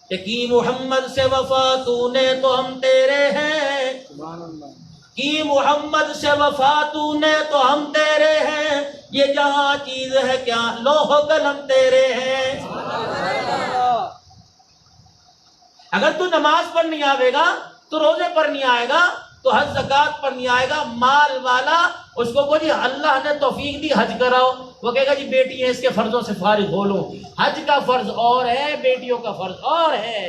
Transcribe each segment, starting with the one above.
کہ کی محمد سے وفا تو نے تو ہم تیرے ہیں، کی محمد سے وفا تو نے تو ہم تیرے ہیں، یہ جہاں چیز ہے کیا لوح و قلم تیرے ہیں۔ اگر تو نماز پر نہیں آئے گا، تو روزے پر نہیں آئے گا، تو حج زکوٰۃ پر نہیں آئے گا، مال والا اس کو بولی اللہ نے توفیق دی حج کراؤ، وہ کہے گا جی بیٹی ہے اس کے فرضوں سے فارغ ہو لو۔ حج کا فرض اور ہے، بیٹیوں کا فرض اور ہے۔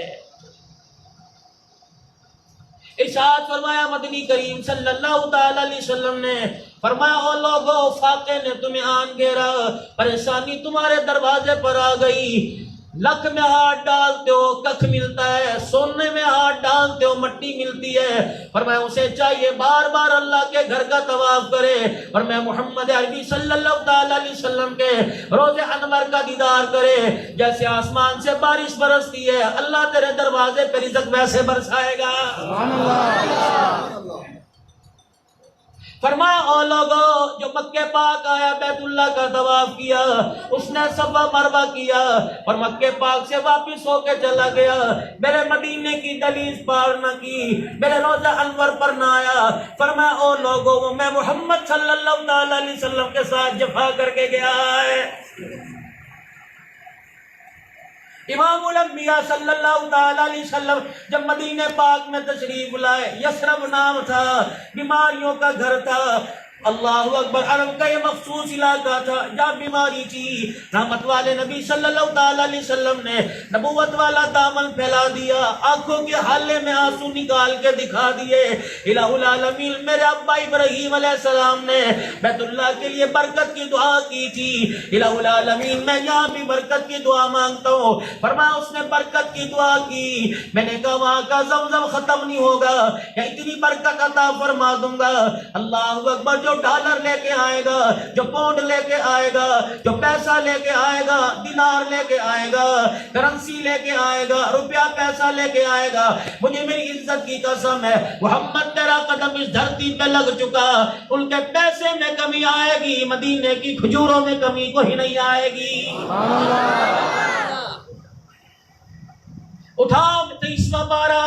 ارشاد فرمایا مدنی کریم صلی اللہ تعالی علیہ وسلم نے، فرمایا او لوگو فاقے نے تمہیں آن گھیرا، پریشانی تمہارے دروازے پر آ گئی، لکھ میں ہاتھ ڈالتے ہو ککھ ملتا ہے، سونے میں ہاتھ ڈالتے ہو مٹی ملتی ہے، فرمایا اسے چاہیے بار بار اللہ کے گھر کا طواف کرے، فرمایا محمد عربی صلی اللہ تعالی علیہ وسلم کے روز انور کا دیدار کرے، جیسے آسمان سے بارش برستی ہے اللہ تیرے دروازے پہ رزق ویسے برسائے گا۔ سبحان اللہ۔ فرمایا او لوگو جو مکہ پاک آیا بیت اللہ کا طواف کیا، اس نے صفا مروہ کیا اور مکہ پاک سے واپس ہو کے چلا گیا، میرے مدینے کی دہلیز پار نہ کی، میرے روزہ انور پر نہ آیا، فرمایا او لوگو میں محمد صلی اللہ علیہ وسلم کے ساتھ جفا کر کے گیا ہے۔ امام الانبیاء صلی اللہ تعالی علیہ وسلم جب مدینہ پاک میں تشریف لائے، یثرب نام تھا، بیماریوں کا گھر تھا، اللہ اکبر، عرب کا یہ مخصوص علاقہ تھا جہاں بیماری تھی، رحمت والے نبی صلی اللہ تعالی علیہ وسلم نے نبوت والا دامن پھیلا دیا، آنکھوں کے حالے میں آنسو نکال کے دکھا دیے، الہ العالمین میرے ابا ابراہیم علیہ السلام نے بیت اللہ کے لیے برکت کی دعا کی تھی، الہ العالمین میں یہاں بھی برکت کی دعا مانگتا ہوں، فرمایا اس نے برکت کی دعا کی، میں نے کہا وہاں کا زمزم ختم نہیں ہوگا یا اتنی برکت عطا فرما دوں گا، اللہ اکبر، جو ڈالر لے کے آئے گا، جو پاؤنڈ لے کے آئے گا، جو پیسہ لے کے آئے گا، دینار لے کے آئے گا، کرنسی لے کے آئے گا، روپیہ پیسہ لے کے آئے گا، مجھے میری عزت کی قسم ہے محمد تیرا قدم اس دھرتی پہ لگ چکا، ان کے پیسے میں کمی آئے گی، مدینے کی کھجوروں میں کمی کوئی نہیں آئے گی۔ اٹھاؤ 23واں پارہ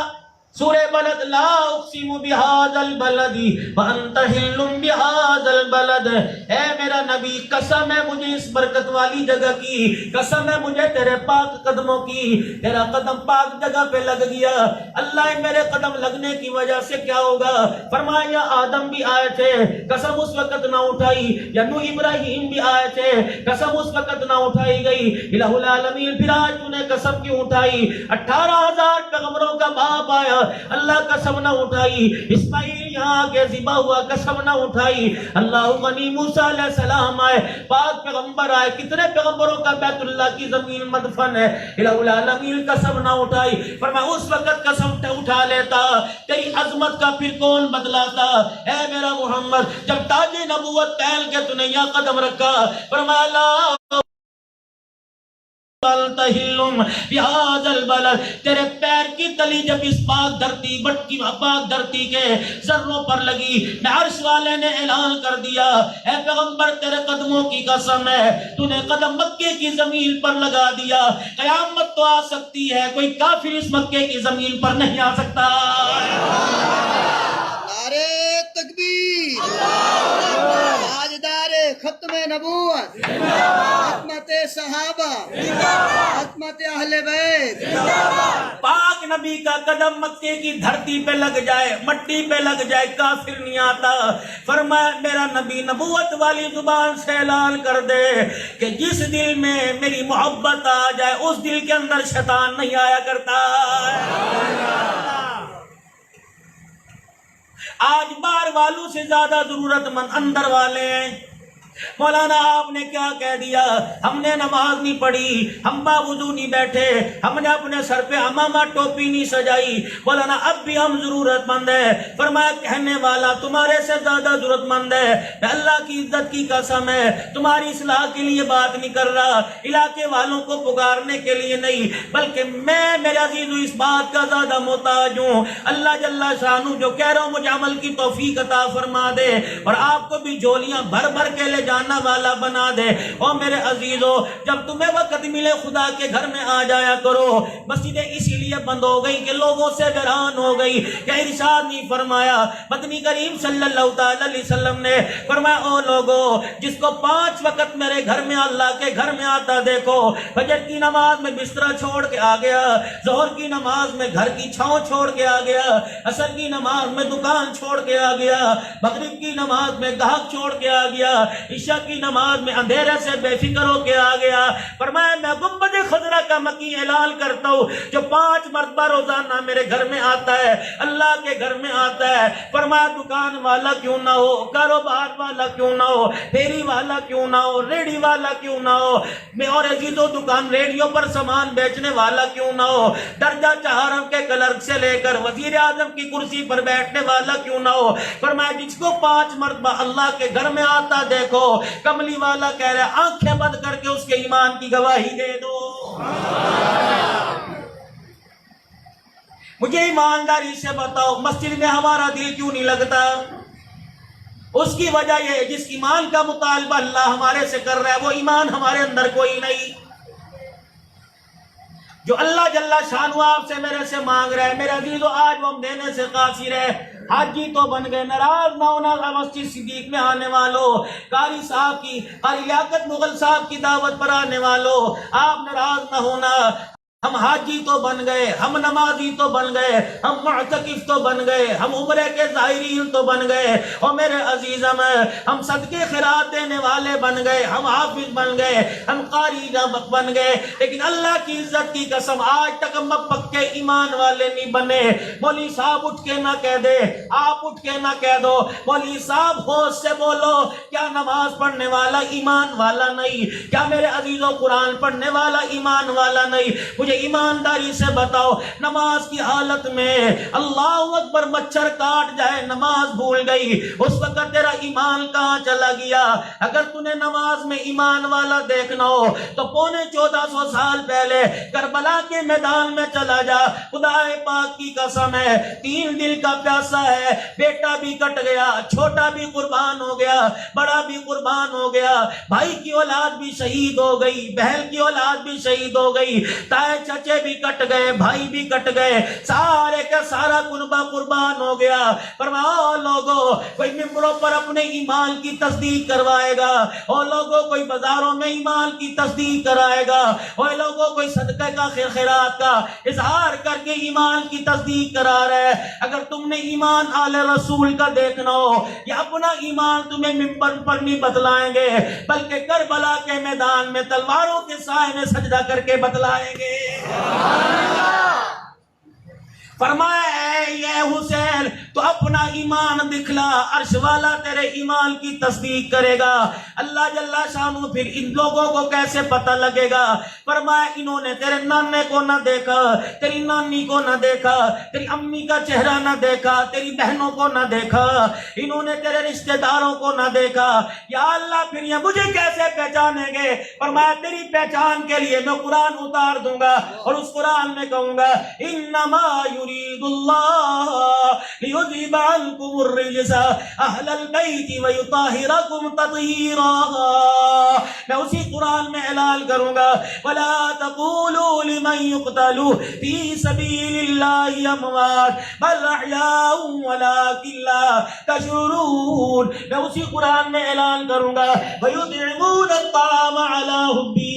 سورہ بلد، لا اقسم بہذا البلد وانت حل بہذا البلد، اے میرا نبی قسم ہے مجھے اس برکت والی جگہ کی، قسم ہے مجھے تیرے پاک قدموں کی، تیرا قدم پاک جگہ پہ لگ گیا، اللہ میرے قدم لگنے کی وجہ سے کیا ہوگا، فرمایا آدم بھی آئے تھے قسم اس وقت نہ اٹھائی، یا نوح ابراہیم بھی آئے تھے قسم اس وقت نہ اٹھائی گئی، الہ العالمین پھر آج تو نے قسم کیوں اٹھائی، 18,000 پیغمبروں کا باپ آیا اللہ قسم نہ اٹھائی، اسماعیل یہاں کے ذبح ہوا قسم نہ اٹھائی، اللہ غنی موسیٰ علیہ السلام آئے، پاک پیغمبر آئے، کتنے پیغمبروں کا بیت اللہ کی زمین مدفن ہے، الہ العالمین قسم نہ اٹھائی، فرمایا اس وقت قسم اٹھا لیتا تیری عظمت کا پھر کون بدلاتا، اے میرا محمد جب تاج نبوت پہن کے تو نے یہاں قدم رکھا، فرمایا لا بہذا البلد، تیرے پیر کی تلی جب اس پاک دھرتی بٹکی پاک دھرتی کے ذروں پر لگی، میں عرش والے نے اعلان کر دیا اے پیغمبر تیرے قدموں کی قسم ہے تو نے قدم مکے کی زمین پر لگا دیا، قیامت تو آ سکتی ہے کوئی کافر اس مکے کی زمین پر نہیں آ سکتا۔ نعرہ تکبیر، تاجدار ختم نبوت، عظمت صحابہ، عظمت اہل بیت، پاک نبی کا قدم مکے کی دھرتی پہ لگ جائے، مٹی پہ لگ جائے، کافر نہیں آتا، فرمایا میرا نبی نبوت والی زبان سے اعلان کر دے کہ جس دل میں میری محبت آ جائے اس دل کے اندر شیطان نہیں آیا کرتا۔ آج باہر والوں سے زیادہ ضرورت مند اندر والے ہیں، مولانا آپ نے کیا کہہ دیا، ہم نے نماز نہیں پڑھی، ہم باوضو نہیں بیٹھے، ہم نے اپنے سر پہ عمامہ ٹوپی نہیں سجائی، مولانا اب بھی ہم ضرورت مند ہے، فرمایا کہنے والا تمہارے سے زیادہ ضرورت مند ہے، میں اللہ کی عزت کی قسم ہے تمہاری اصلاح کے لیے بات نہیں کر رہا، علاقے والوں کو پکارنے کے لیے نہیں، بلکہ میں میرے عزیزو اس بات کا زیادہ محتاج ہوں، اللہ جل شانہ جو کہہ رہا ہوں مجھے عمل کی توفیق عطا فرما دے، اور آپ کو بھی جھولیاں بھر بھر کے لے جانا والا بنا دے۔ اور میرے عزیزو، جب تمہیں وقت ملے خدا کے گھر میں آ جایا کرو۔ مسجدیں اسی لیے بند ہو گئی کہ لوگوں سے ویران ہو گئی کہ ارشاد نہیں فرمایا مدنی کریم صلی اللہ تعالی علیہ وسلم نے فرمایا او لوگو جس کو 5 وقت میرے گھر میں اللہ کے گھر میں آتا دیکھو، فجر کی نماز میں بستر چھوڑ کے آ گیا، ظہر کی نماز میں گھر کی چھاؤں چھوڑ کے آ گیا، عصر کی نماز میں دکان چھوڑ کے آ گیا، مغرب کی نماز میں گاہک چھوڑ کے آ گیا، عشاء کی نماز میں اندھیرے سے بے فکر ہو کے آ گیا۔ فرمایا میں گنبد خضرا کا مکی اعلان کرتا ہوں جو 5 مرتبہ روزانہ میرے گھر میں آتا ہے، اللہ کے گھر میں آتا ہے۔ فرمایا دکان والا کیوں نہ ہو، کاروبار والا کیوں نہ ہو، پھیری والا کیوں نہ ہو، ریڑھی والا کیوں نہ ہو، میں اور عزیزوں دکان ریڑھیوں پر سامان بیچنے والا کیوں نہ ہو، درجہ چہارم کے کلرک سے لے کر وزیر اعظم کی کرسی پر بیٹھنے والا کیوں نہ ہو۔ فرمایا جس کو 5 مرتبہ اللہ کے گھر میں آتا دیکھو، کملی والا کہہ رہا ہے آنکھیں بند کر کے اس کے ایمان کی گواہی دے دو۔ مجھے ایمانداری سے بتاؤ مسجد میں ہمارا دل کیوں نہیں لگتا؟ اس کی وجہ یہ ہے جس ایمان کا مطالبہ اللہ ہمارے سے کر رہا ہے وہ ایمان ہمارے اندر کوئی نہیں۔ جو اللہ جل شانہ آپ سے میرے سے مانگ رہے ہیں میرے عزیزو، آج وہ ہم دینے سے قاصر ہے۔ حاجی تو بن گئے، ناراض نہ ہونا مسجد صدیق میں آنے والوں، قاری صاحب کی، قاری لیاقت مغل صاحب کی دعوت پر آنے والوں، آپ ناراض نہ ہونا۔ ہم حاجی تو بن گئے، ہم نمازی تو بن گئے، ہم معتکف تو بن گئے، ہم عمرے کے ظاہرین تو بن گئے، اور میرے عزیزم ہم صدقے خیرات دینے والے بن گئے، ہم حافظ بن گئے، ہم قاری بن گئے، لیکن اللہ کی عزت کی قسم آج تک ہم پکے ایمان والے نہیں بنے۔ مولوی صاحب اٹھ کے نہ کہہ دے، آپ اٹھ کے نہ کہہ دو، مولوی صاحب ہوش سے بولو، کیا نماز پڑھنے والا ایمان والا نہیں؟ کیا میرے عزیزوں قرآن پڑھنے والا ایمان والا نہیں؟ مجھے ایمانداری سے بتاؤ نماز کی حالت میں اللہ اکبر مچھر کاٹ جائے نماز بھول گئی، اس وقت تیرا ایمان کہاں چلا گیا؟ اگر تُنے نماز میں ایمان والا دیکھنا ہو تو 1450 سال پہلے کربلا کے میدان میں چلا جا۔ خدا پاک کی قسم ہے 3 دل کا پیاسا ہے، بیٹا بھی کٹ گیا، چھوٹا بھی قربان ہو گیا، بڑا بھی قربان ہو گیا، بھائی کی اولاد بھی شہید ہو گئی، بہن کی اولاد بھی شہید ہو گئی، تائے چچے بھی کٹ گئے، بھائی بھی کٹ گئے، سارے کا سارا کنبہ قربان ہو گیا۔ فرماؤ لوگوں کوئی ممبروں پر اپنے ایمان کی تصدیق کروائے گا، اور لوگوں کوئی بازاروں میں ایمان کی تصدیق کرائے گا، اور لوگوں کوئی صدقہ کا خیرات کا اظہار کر کے ایمان کی تصدیق کرا رہا ہے۔ اگر تم نے ایمان آل رسول کا دیکھنا ہو یا اپنا ایمان تمہیں ممبر پر نہیں بتلائیں گے بلکہ کربلا کے میدان میں تلواروں کے سائے میں سجدہ کر کے بتلائیں گے۔ فرمایا اے یہ حسین تو اپنا ایمان دکھلا، عرش والا تیرے ایمان کی تصدیق کرے گا۔ اللہ جل شانہ پھر ان لوگوں کو کیسے پتہ لگے گا؟ فرمایا انہوں نے تیرے نانے کو نہ دیکھا، تیری نانی کو نہ دیکھا، تیری امی کا چہرہ نہ دیکھا، تیری بہنوں کو نہ دیکھا، انہوں نے تیرے رشتہ داروں کو نہ دیکھا، یا اللہ پھر یہ مجھے کیسے پہچانیں گے؟ فرمایا تیری پہچان کے لیے میں قرآن اتار دوں گا، اور اس قرآن میں کہوں گا انما يريد الله ليذهب عنكم الرجس اهل البيت ويطهركم تطهيرا۔ میں اسی قرآن میں اعلان کروں گا ولا تقولوا لمن يقتل في سبيل الله اموات بل احياء ولكن لا تشعرون۔ میں اسی قرآن میں اعلان کروں گا ويطعمون الطعام على حبه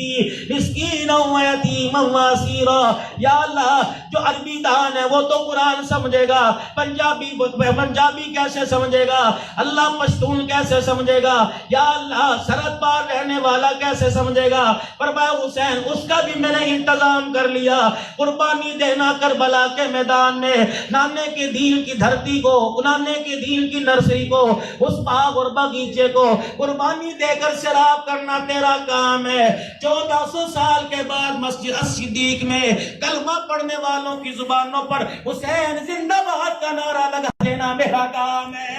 مسكينا ويتيما واسيرا۔ یا اللہ جو عربی دان ہے وہ تو قرآن سمجھے گا، پنجابی کیسے سمجھے گا، اللہ پشتون کیسے سمجھے گا، یا اللہ سرحد پار رہنے والا کیسے سمجھے گا۔ فرمایا حسین اس کا بھی میں نے انتظام کر لیا، قربانی دینا کربلا کے میدان میں، نانے کے دین کی دھرتی کو، نانے کے دین کی نرسری کو، اس باغ اور باغیچے کو قربانی دے کر سیراب کرنا تیرا کام ہے۔ 1400 سال کے بعد مسجد الصدیق میں کلمہ پڑھنے والوں کی زبانوں پر حسین زندہ باد کا نعرہ لگا دینا میرا کام ہے۔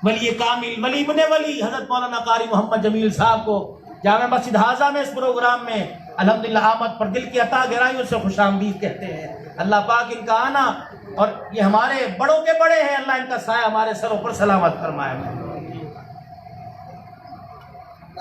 ولی کامل، ولی ابن ولی حضرت مولانا قاری محمد جمیل صاحب کو جامع مسجد حاضہ میں اس پروگرام میں الحمدللہ آمد پر دل کی عطا گہرائیوں سے خوش آمدید کہتے ہیں۔ اللہ پاک ان کا آنا اور یہ ہمارے بڑوں کے بڑے ہیں، اللہ ان کا سایہ ہمارے سروں پر سلامت فرمائے۔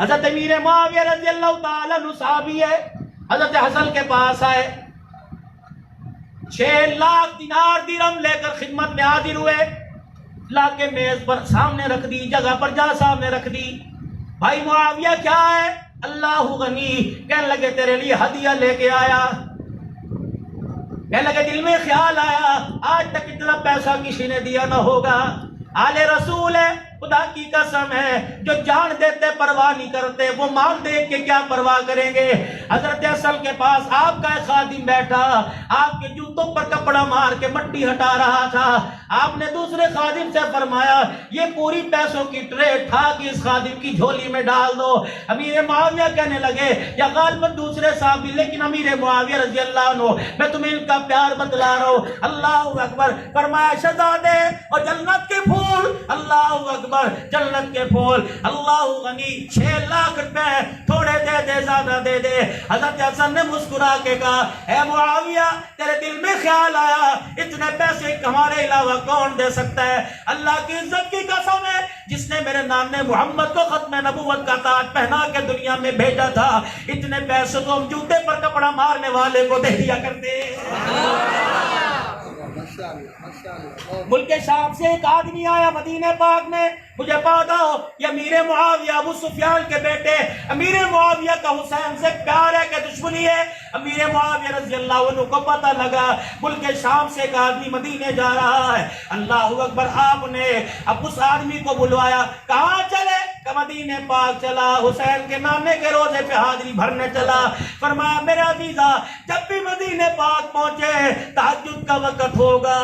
حضرت امیر معاویہ رضی اللہ تعالیٰ عنہ صحابی ہے، حضرت حسن کے پاس آئے، 6 لاکھ دینار درہم لے کر خدمت میں حاضر ہوئے، لا کے میز پر سامنے رکھ دی، جگہ پر جا سامنے رکھ دی. بھائی معاویہ کیا ہے؟ اللہ غنی. کہنے لگے تیرے لیے ہدیہ لے کے آیا. کہنے لگے دل میں خیال آیا آج تک اتنا پیسہ کسی نے دیا نہ ہوگا. آل رسول ہے، خدا کی قسم ہے، جو جان دیتے پرواہ نہیں کرتے، وہ مال دیکھ کے کیا پرواہ کریں گے. حضرت حسن کے پاس آپ کا ایک خادم بیٹھا، آپ کے جوتوں پر کپڑا مار کے مٹی ہٹا رہا تھا. آپ نے دوسرے خادم سے فرمایا یہ پوری پیسوں کی ٹرے اٹھا کے اس خادم کی جھولی میں ڈال دو. امیر معاویہ کہنے لگے یا غالباً دوسرے صحابی، لیکن امیر معاویہ رضی اللہ عنہ، میں تمہیں ان کا پیار بتلا رہا ہوں. اللہ اکبر. فرمایا شہزادے اور جنت کے پھول، اللہ اکبر، جنت کے پھول. اللہ غنی. 6 لاکھ روپے تھوڑے دے دے، زیادہ دے دے. حضرت حسن نے مسکرا کے کہا اے معاویہ تیرے دل میں خیال آیا اتنے پیسے ہمارے علاوہ کون دے سکتا ہے؟ اللہ کی عزت کی قسم ہے جس نے میرے نام نے محمد کو ختم نبوت کا تاج پہنا کے دنیا میں بھیجا تھا، اتنے پیسے تو ہم جوتے پر کپڑا مارنے والے کو دے دیا کرتے. ملک شام سے ایک آدمی آیا مدینہ پاک میں، مجھے پتا ہو یہ امیر معاویہ ابو سفیان کے بیٹے، امیر معاویہ کا حسین سے پیار ہے کہ دشمنی ہے؟ امیر معاویہ رضی اللہ عنہ کو پتہ لگا ملک شام سے ایک آدمی مدینہ جا رہا ہے. اللہ اکبر. آپ نے اب اس آدمی کو بلوایا. کہاں چلے؟ کہ مدینہ پاک چلا، حسین کے نانے کے روزے پہ حاضری بھرنے چلا. فرمایا میرے عزیزہ جب بھی مدینہ پاک پہنچے تہجد کا وقت ہوگا،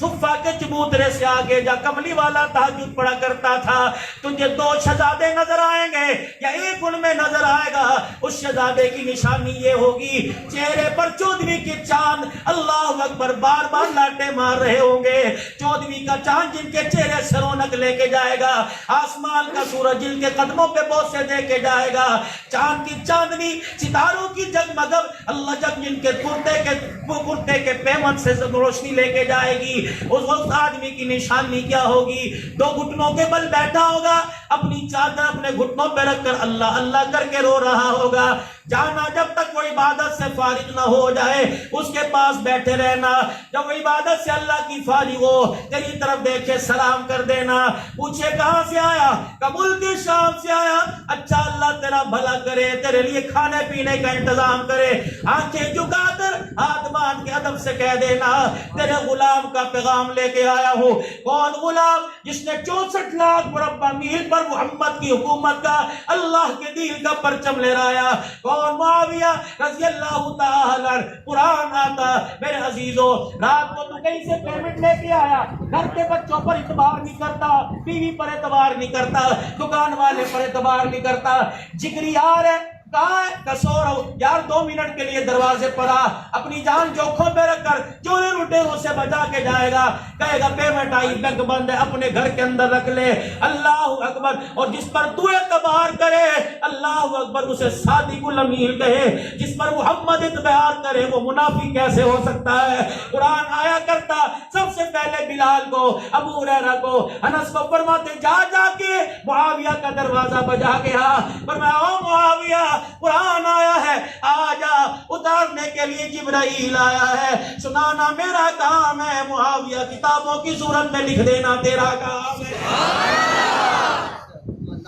صفہ کے چبوترے سے آگے جا، کملی والا تہجد پڑھا کرتا تھا، تجھے 2 شہزادے نظر آئیں گے یا ایک ان میں نظر آئے گا. اس شہزادے کی نشانی یہ ہوگی چہرے پر 14ویں کی چاند، اللہ اکبر، بار بار لاٹے مار رہے ہوں گے. 14ویں کا چاند جن کے چہرے سے رونق لے کے جائے گا، آسمان کا سورج جن کے قدموں پہ بوسے دے کے جائے گا، چاند کی چاندنی ستاروں کی جگمگب اللہ جگ جن کے کرتے کے پیمن سے روشنی لے کے جائے گی. اس وقت آدمی کی نشانی کیا ہوگی؟ 2 گھٹنوں کے بل بیٹھا ہوگا، اپنی چادر اپنے گھٹنوں پہ رکھ کر اللہ اللہ کر کے رو رہا ہوگا. جانا جب تک وہ عبادت سے فارغ نہ ہو جائے اس کے پاس بیٹھے رہنا. جب وہ عبادت سے اللہ کی فارغ ہو تیری طرف دیکھے سلام کر دینا. پوچھے کہاں سے آیا؟ کبل کی شام سے آیا. اچھا اللہ تیرا بھلا کرے، تیرے لیے کھانے پینے کا انتظام کرے. آنکھیں جھکا کر ہاتھ باندھ کے ادب سے کہہ دینا تیرے غلام کا پیغام لے کے آیا ہوں. کون غلام؟ جس نے 64 لاکھ مربع میل پر محمد کی حکومت کا، اللہ کے دین کا پرچم لہرایا. کون؟ معاویہ رضی اللہ تعالی. قرآن آتا میرے عزیزو، رات کو تو کہیں سے پیمنٹ لے کے آیا، گھر کے بچوں پر اعتبار نہیں کرتا، بیوی پر اعتبار نہیں کرتا، دکان والے پر اعتبار نہیں کرتا. جگری یار ہے، کہاں ہے؟ کسور یار 2 منٹ کے لیے دروازے پر آ، اپنی جان جوکھوں پہ رکھ کر چورے لٹیروں سے بچا کے جائے گا. کہے گا پیمنٹ آئی، بینک بند ہے، اپنے گھر کے اندر رکھ لے. اللہ اکبر. اور جس پر تو اعتبار کرے اللہ اکبر اسے صادق الامین کہے، جس پر محمد اعتبار کرے وہ منافق کیسے ہو سکتا ہے؟ قرآن آیا کرتا سب سے پہلے بلال کو، ابو ہریرہ کو، انس کو فرماتے جا جا کے معاویہ کا دروازہ بجا گیا. فرمایا او معاویہ قرآن آیا ہے، آجا. اتارنے کے لیے جبرائیل آیا ہے. سنانا میرا کام ہے، معاویہ کتابوں کی صورت میں لکھ دینا تیرا کام ہے.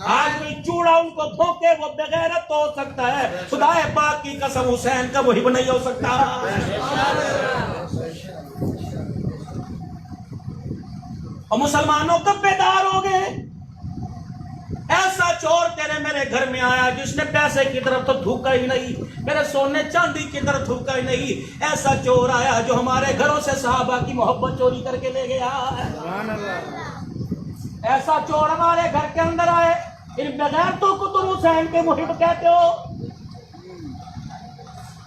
آج کوئی چوڑا ان کو دھوکے وہ بغیرت تو ہو سکتا ہے، خدا پاک کی قسم حسین کا وہی نہیں ہو سکتا. اور مسلمانوں کب بیدار ہو گئے؟ ایسا چور تیرے میرے گھر میں آیا جس نے پیسے کی طرف تو تھوکا ہی نہیں، میرے سونے چاندی کی طرف تھوکا ہی نہیں. ایسا چور آیا جو ہمارے گھروں سے صحابہ کی محبت چوری کر کے لے گیا. ایسا چور ہمارے گھر کے اندر آئے، ان بغیر تو کو تم حسین کے محب کہتے ہو.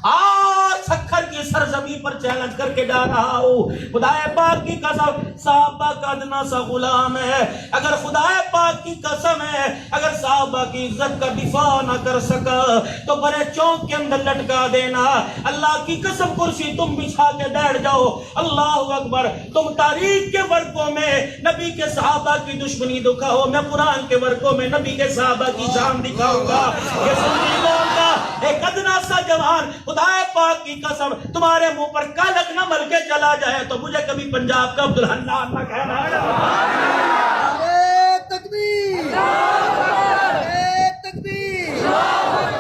آج سکھر کی سرزمین پر چیلنج کر کے جا رہا ہوں، خدا پاک کی قسم صحابہ کا ادنا سا غلام ہے، اگر خدا پاک کی قسم ہے اگر صحابہ کی عزت کا دفاع نہ کر سکا تو بڑے چوک کے اندر لٹکا دینا۔ اللہ کی قسم کرسی تم بچھا کے بیٹھ جاؤ، اللہ اکبر، تم تاریخ کے ورقوں میں نبی کے صحابہ کی دشمنی دکھاؤ، میں قرآن کے ورقوں میں نبی کے صحابہ کی شان دکھاؤں گا۔ یہ سنی قوم کا ایک ادنا سا جوان خدا پاک کی قسم تمہارے منہ پر کالک نہ مل کے چلا جائے تو مجھے کبھی پنجاب کا عبدالحنان نہ کہنا ہے۔ نعرہ تکبیر، نعرہ تکبیر،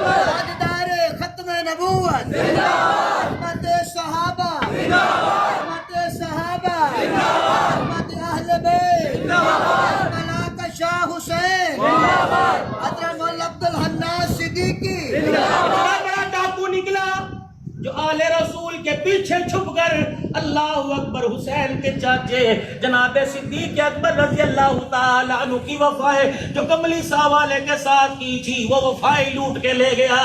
تاجدار ختم نبوت، حرمت صحابہ، حرمت صحابہ، حرمت اہل بیت، کربلا کا شاہ حسین، حضرت مولانا عبدالحنان صدیقی۔ بڑا بڑا ڈاکو نکلا جو آل رسول کے پیچھے چھپ کر اللہ اکبر حسین کے چاچے جناب صدیق اکبر رضی اللہ تعالی عنہ کی وفائے جو کملی ساوالے کے ساتھ کی تھی وہ وفائے لوٹ کے لے گیا۔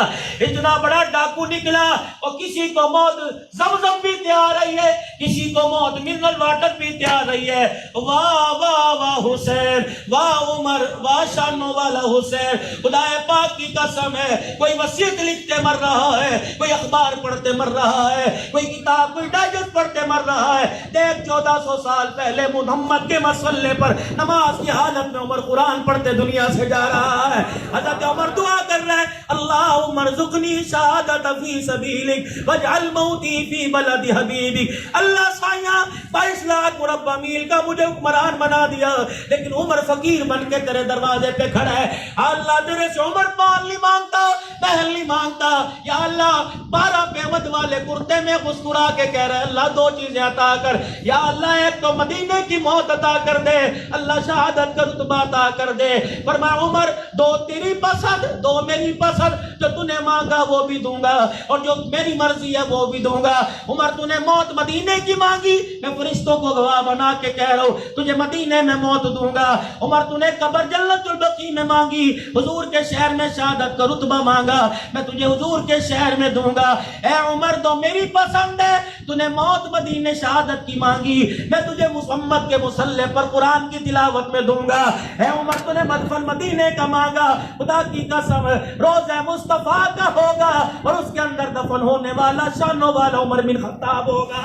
اتنا بڑا ڈاکو نکلا اور کسی کو موت زمزم بھی تیار رہی ہے، کسی کو موت منرل واٹر بھی تیار رہی ہے۔ واہ واہ واہ حسین، واہ عمر، واہ شانوں والا حسین، خدا پاک کی قسم ہے کوئی وصیت لکھتے مر رہا ہے، کوئی اخبار پڑھتے مر رہا ہے، کوئی کتاب کوئی ڈائجسٹ پڑھتے مر رہا ہے۔ دیکھ 1400 سال پہلے محمد کے مسلے پر نماز کی حالت میں عمر قرآن پڑھتے دنیا سے جا رہا ہے۔ حضرت عمر دعا کر رہا ہے اللہم ارزقنی شہادت فی سبیلک واجعل موتی فی بلد حبیبک۔ اللہ سائیاں 22 لاکھ مربع میل کا مجھے حکمران بنا دیا لیکن عمر فقیر بن کے تیرے دروازے پہ کھڑا ہے۔ اللہ تیرے سے عمر پان نہیں مانگتا، محل نہیں مانگتا، یا اللہ 12 پیمد والے کرتے میں مسکرا کے کہہ رہے اللہ 2 چیزیں عطا کر، یا اللہ ایک تو مدینے کی موت عطا کر دے، اللہ شہادت کا رتبہ عطا کر دے۔ فرمایا عمر 2 تیری پسند 2 میری پسند، جو تو نے مانگا وہ بھی دوں گا اور جو میری مرضی ہے وہ بھی دوں گا۔ عمر تو نے موت مدینے کی مانگی، میں فرشتوں کو گواہ بنا کے کہہ رہا ہوں تجھے مدینے میں موت دوں گا۔ عمر تو نے قبر جنت البقیع میں مانگی، حضور کے شہر میں شہادت کا رتبہ مانگا، میں تجھے حضور کے شہر میں دوں گا۔ اے عمر تو میری پسند ہے، تو نے موت مدینے شہادت کی مانگی، میں تجھے محمد کے مصلی پر قرآن کی تلاوت میں دوں گا۔ اے عمر تو نے مدفن مدینے کا مانگا، خدا کی قسم روضہ مصطفیٰ کا ہوگا اور اس کے اندر دفن ہونے والا شانوں والا عمر بن خطاب ہوگا۔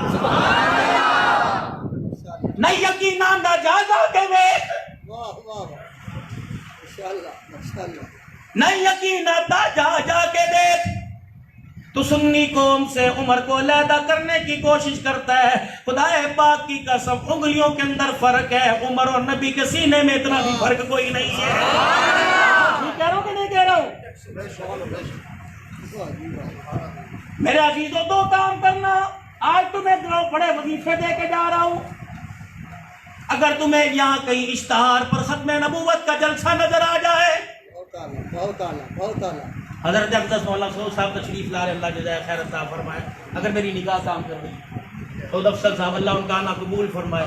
نہیں یقین نہ جا جا کے دیکھ، واہ واہ ماشاءاللہ ماشاءاللہ، نہیں یقین آتا جا جا کے دیکھ۔ تو سنی قوم سے عمر کو علیحدہ کرنے کی کوشش کرتا ہے، خدا پاک کی قسم انگلیوں کے اندر فرق ہے، عمر اور نبی کے سینے میں اتنا بھی فرق کوئی نہیں ہے۔ کہہ رہا ہوں کہ نہیں کہہ رہا ہوں؟ میرے عزیزوں 2 کام کرنا، آج تمہیں 2 بڑے وظیفے دے کے جا رہا ہوں۔ اگر تمہیں یہاں کہیں اشتہار پر ختم نبوت کا جلسہ نظر آ جائے، بہت اعلیٰ بہت اعلیٰ بہت اعلیٰ، حضرت اقدس مولانا سعود صاحب تشریف لا رہے، اللہ جزائے خیر عطا فرمائے۔ اگر میری نگاہ کام کر رہی سعود افضل صاحب اللہ ان کا آنا قبول فرمائے۔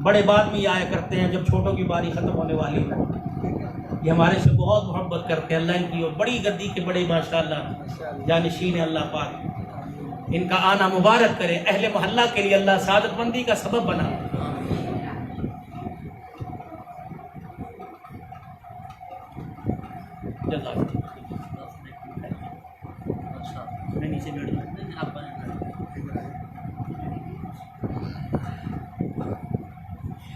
بڑے بعد میں یہ آیا کرتے ہیں جب چھوٹوں کی باری ختم ہونے والی ہے، یہ ہمارے سے بہت محبت کرتے ہیں، اللہ ان کی بڑی گدی کے بڑے ماشاءاللہ جانشین ہے، اللہ پاک ان کا آنا مبارک کرے، اہل محلہ کے لیے اللہ سعادت مندی کا سبب بنا۔ نیچے بیٹھ جاؤ۔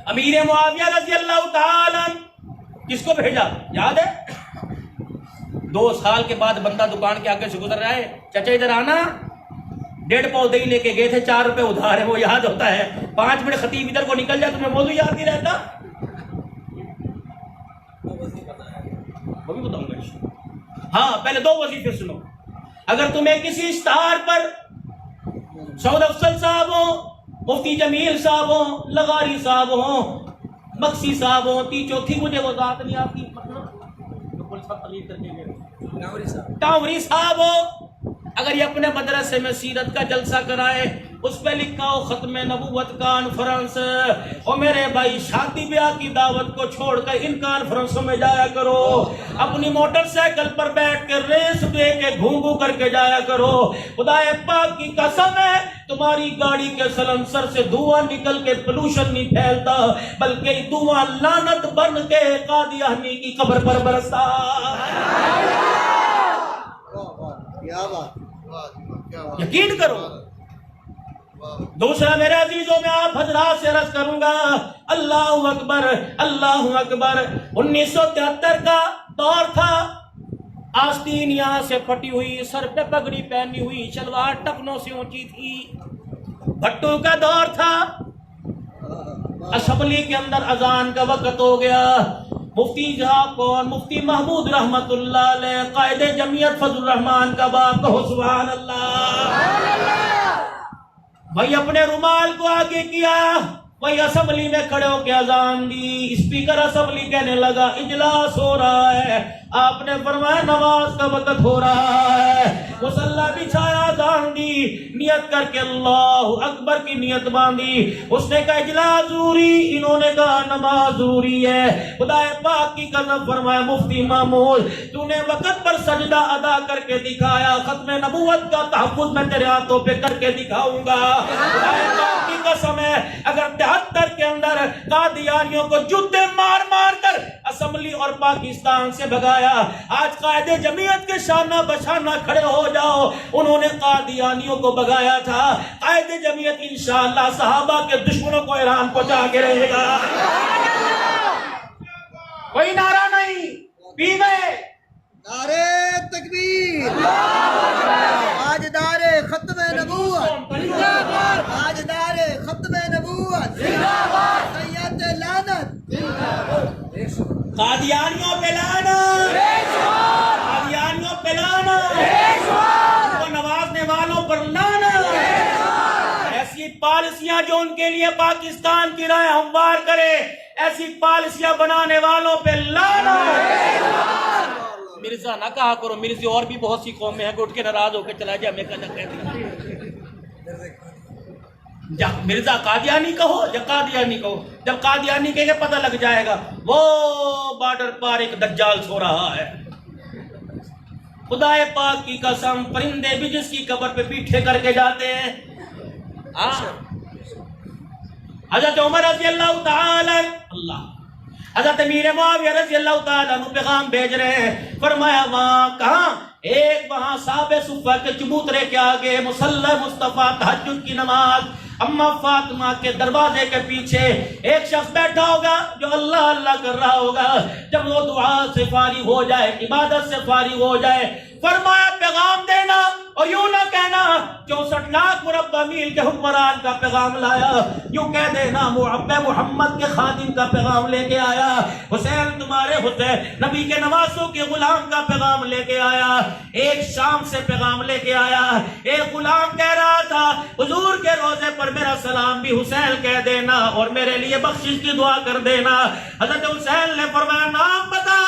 امیر معاویہ رضی اللہ تعالیٰ کس کو بھیجا یاد ہے؟ 2 سال کے بعد بندہ دکان کے آگے سے گزر رہا ہے، چچا ادھر آنا، 1.5 پاؤ دہی لے کے گئے تھے، 4 روپے ادھار ہے، وہ یاد ہوتا ہے۔ 5 منٹ خطیب ادھر کو نکل جائے تمہیں موضوع یاد نہیں رہتا؟ وہ بھی بتاؤں گا۔ ہاں پہلے 2 وظیفے سنو۔ اگر تمہیں کسی اشتہار پر سعود افضل صاحب ہوں، مفتی جمیل صاحب ہوں، لغاری صاحب ہوں، مکسی صاحب ہوں، 3 مجھے وہ ذات نہیں آتی، ٹاوری صاحب ہو، اگر یہ اپنے مدرسے میں سیرت کا جلسہ کرائے اس پہ لکھا ہو ختم نبوت کانفرنس. اور میرے بھائی شادی بیاہ کی دعوت کو چھوڑ کر ان کانفرنسوں میں جایا کرو. اپنی موٹر سائیکل پر بیٹھ کے ریس دے کے گھوم کر کے جایا کرو. خدا پاک کی قسم ہے تمہاری گاڑی کے سلنسر سے دھواں نکل کے پولوشن نہیں پھیلتا بلکہ دھواں لعنت بن کے قادیانی کی قبر پر برستا. کیا بات. یقین کرو. دوسرا میرے عزیزوں میں آپ حضرات سے عرض کروں گا اللہ اکبر اللہ اکبر. 1973 کا دور تھا. آستین یہاں سے پھٹی ہوئی, سر پہ پگڑی پہنی ہوئی, شلوار ٹکنوں سے اونچی تھی. بھٹو کا دور تھا. اسمبلی کے اندر اذان کا وقت ہو گیا. مفتی صاحب کون؟ مفتی محمود رحمت اللہ علیہ, قائد جمعیت فضل الرحمان کا باپ. کہو سبحان اللہ. بھائی اپنے رومال کو آگے کیا, وہی اسمبلی میں کھڑے ہو کے اذان دی. اسپیکر اسمبلی کہنے لگا اجلاس ہو رہا ہے. آپ نے فرمایا نماز کا وقت ہو رہا ہے. مصلی بچھایا, اذان دی, نیت کر کے اللہ اکبر کی نیت باندھی. اس نے کہا اجلاس ضروری, انہوں نے کہا نماز ضروری ہے. خدا پاک کی قسم فرمایا مفتی محمود تو نے وقت پر سجدہ ادا کر کے دکھایا, ختم نبوت کا تحفظ میں تیرے ہاتھوں پہ کر کے دکھاؤں گا. خدا پاک کی قسم ہے اگر 73 کے اندر قادیانیوں کو جوتے مار مار کر اسمبلی اور پاکستان سے بھگایا, آج قائد جمعیت کے شانہ بشانہ کھڑے ہو جاؤ. انہوں نے قادیانیوں کو بھگایا تھا. قائد جمعیت انشاءاللہ صحابہ کے دشمنوں کو ایران پہنچا کے رہے گا. کوئی نعرہ نہیں, پی گئے. نعرے تکبیر. تاجدار ختم نبوت, تاجدار ختم نبوت, سید لعنت. قادیانیوں پہ لعنت, قادیانیوں پہ لعنت, ان کو نوازنے والوں پر لعنت. ایسی پالیسیاں جو ان کے لیے پاکستان کی راہ ہموار کرے, ایسی پالیسیاں بنانے والوں پہ لعنت. مرزا نہ کہا کرو, مرزے اور بھی بہت سی قومیں ہیں کہ اٹھ کے ناراض ہو کے چلا جائے. ہمیں کہنا کہہ مرزا قادیانی کہو یا قادیانی کہو, جب قادیانی کہیں گے پتہ لگ جائے گا وہ بارڈر پر ایک دجال سو رہا ہے. خدا پاک کی قسم پرندے بھی جس کی قبر پہ پیٹھے کر کے جاتے ہیں. حضرت عمر رضی اللہ تعالی اللہ حضرت امیر معاویہ رضی اللہ تعالیٰ عنہ پیغام بھیج رہے ہیں. فرمایا وہاں کہاں, ایک وہاں صحابہ صفہ کے چبوترے کے آگے مصلی مصطفیٰ تہجد کی نماز اما فاطمہ کے دروازے کے پیچھے ایک شخص بیٹھا ہوگا جو اللہ اللہ کر رہا ہوگا. جب وہ دعا سے فارغ ہو جائے, عبادت سے فارغ ہو جائے, فرمایا پیغام دینا اور یوں نہ کہنا 64 لاکھ مربع میل کے حکمران کا پیغام لایا, یوں کہہ دینا محمد کے خادم کا پیغام لے کے آیا. حسین تمہارے حسین نبی کے نواسوں کے غلام کا پیغام لے کے آیا. ایک شام سے پیغام لے کے آیا. ایک غلام کہہ رہا تھا حضور کے روزے پر میرا سلام بھی حسین کہہ دینا اور میرے لیے بخشش کی دعا کر دینا. حضرت حسین نے فرمایا نام بتا.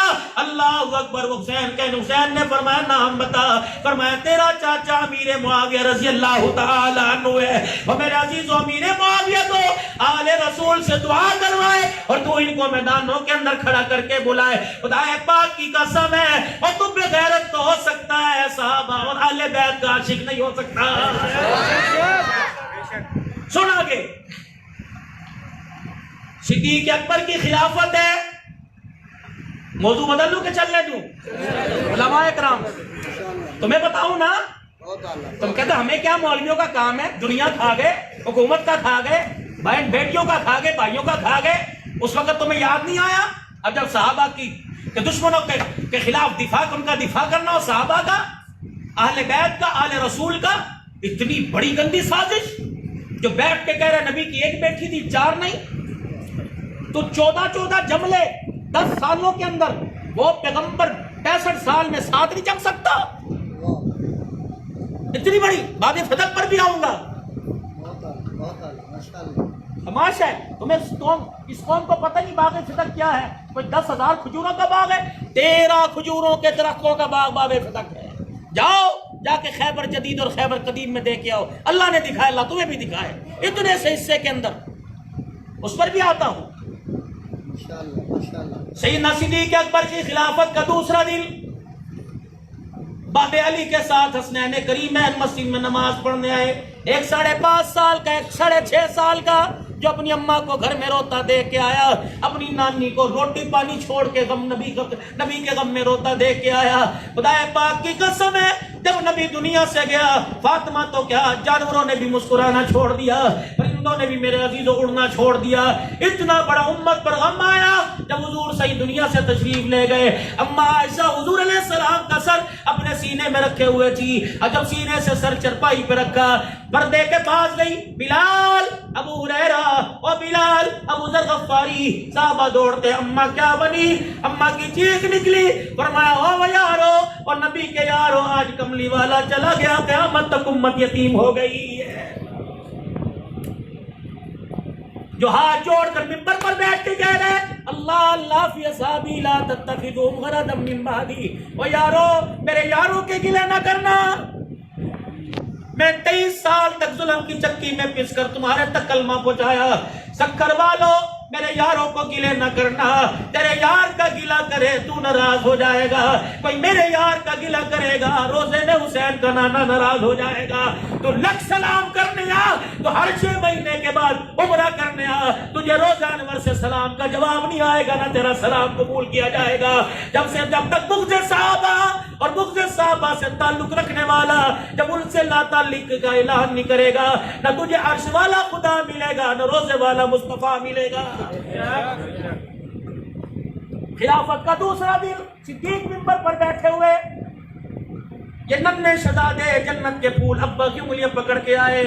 اللہ اکبر. حسین نے فرمایا نام بتا. فرمایا تیرا چاچا امیر معاویہ رضی اللہ تعالی عنہ ہے, اور میرے عزیزو امیر معاویہ تو آل رسول سے دعا کروائے اور تو ان کو میدانوں کے اندر کھڑا کر کے بلائے. خدا پاک کی قسم ہے اور تم بے غیرت تو ہو سکتا ہے, صحابہ اور اہل بیت کا عاشق نہیں ہو سکتا. سن آگے, صدیق اکبر کی خلافت ہے. موضوع بدل لوں کہ چلنے دوں؟ علماء کرام تمہیں بتاؤں نا, تم کہتے ہمیں کیا, مولویوں کا کام ہے, دنیا کھا گئے, حکومت کا کھا گئے, بہن بیٹیوں کا کھا گئے, بھائیوں کا کھا گئے. اس وقت تمہیں یاد نہیں آیا اب جب صحابہ کی کہ دشمنوں کے خلاف دفاع, ان کا دفاع کرنا ہو, صحابہ کا, اہل بیت کا, اہل رسول کا, اتنی بڑی گندی سازش جو بیٹھ کے کہہ رہے نبی کی ایک بیٹھی تھی, 4 نہیں تو 14 جملے 10 سالوں کے اندر. وہ پیغمبر 65 سال میں 7 نہیں جم سکتا. اتنی بڑی باب فتح پر بھی آؤں گا. تماشا ہے تمہیں اس قوم کو پتہ نہیں باغ فتح کیا ہے. کوئی 10,000 کھجوروں کا باغ ہے, 13 کھجوروں کے درختوں کا باغ باب فتح ہے. جاؤ جا کے خیبر جدید اور خیبر قدیم میں دے کے آؤ، اللہ نے دکھایا، اللہ تمہیں بھی دکھائے، اتنے سے حصے کے اندر اس پر بھی آتا ہوں۔ سیدنا صدیق اکبر کی خلافت کا دوسرا دن، باب علی کے ساتھ حسنین کریمین مسجد میں نماز پڑھنے آئے، ایک 5.5 سال کا، ایک 6.5 سال کا، جو اپنی اماں کو گھر میں روتا دیکھ کے آیا، اپنی نانی کو روٹی پانی چھوڑ کے نبی کے غم میں روتا دیکھ کے آیا۔ خدا پاک کی قسم ہے، جب نبی دنیا سے گیا، فاطمہ تو کیا، جانوروں نے بھی مسکرانا چھوڑ دیا، پرندوں نے بھی میرے عزیزوں اڑنا چھوڑ دیا۔ اتنا بڑا امت پر غم آیا جب حضور صحیح دنیا سے تشریف لے گئے۔ اما عائشہ حضور علیہ السلام کا سر اپنے سینے میں رکھے ہوئے تھی، اور جب سینے سے سر چرپائی پہ رکھا، پردے کے پاس گئی، بلال، ابو ہریرہ اور بلال، ابو ذر غفاری، صحابہ دوڑتے، اماں کیا بنی؟ اماں کی چیخ نکلی، فرمایا او یارو، اور نبی کے یارو، آج کملی والا چلا گیا، قیامت تک امت یتیم ہو گئی ہے۔ جو ہاتھ جوڑ کر ممبر پر بیٹھ کے کہہ رہے اللہ اللہ فی اصحابی لا تتخذوهم غرضا من بعدی، او یارو، میرے یاروں کے گلے نہ کرنا، میں 23 سال تک ظلم کی چکی میں پس کر تمہارے تک کلمہ پہنچایا، سکر والو میرے یاروں کو گلے نہ کرنا، تیرے یار کا گلہ کرے تو ناراض ہو جائے گا، کوئی میرے یار کا گلہ کرے گا روزے میں حسین کا نانا ناراض ہو جائے گا، تو لکھ سلام کرنے آ، تو ہر 6 مہینے کے بعد عمرہ کرنے آ، تجھے روزہ انور سے سلام کا جواب نہیں آئے گا، نہ تیرا سلام قبول کیا جائے گا، جب تک بغض صحابہ اور بغض صحابہ سے تعلق رکھنے والا جب ان سے لا تعلق کا اعلان نہیں کرے گا، نہ تجھے عرش والا خدا ملے گا، نہ روزے والا مصطفیٰ ملے گا۔ خلافت کا دوسرا دن، صدیق منبر پر بیٹھے ہوئے، یہ ننھے شہزادے جنت کے پھول ابا کی انگلیاں پکڑ کے آئے،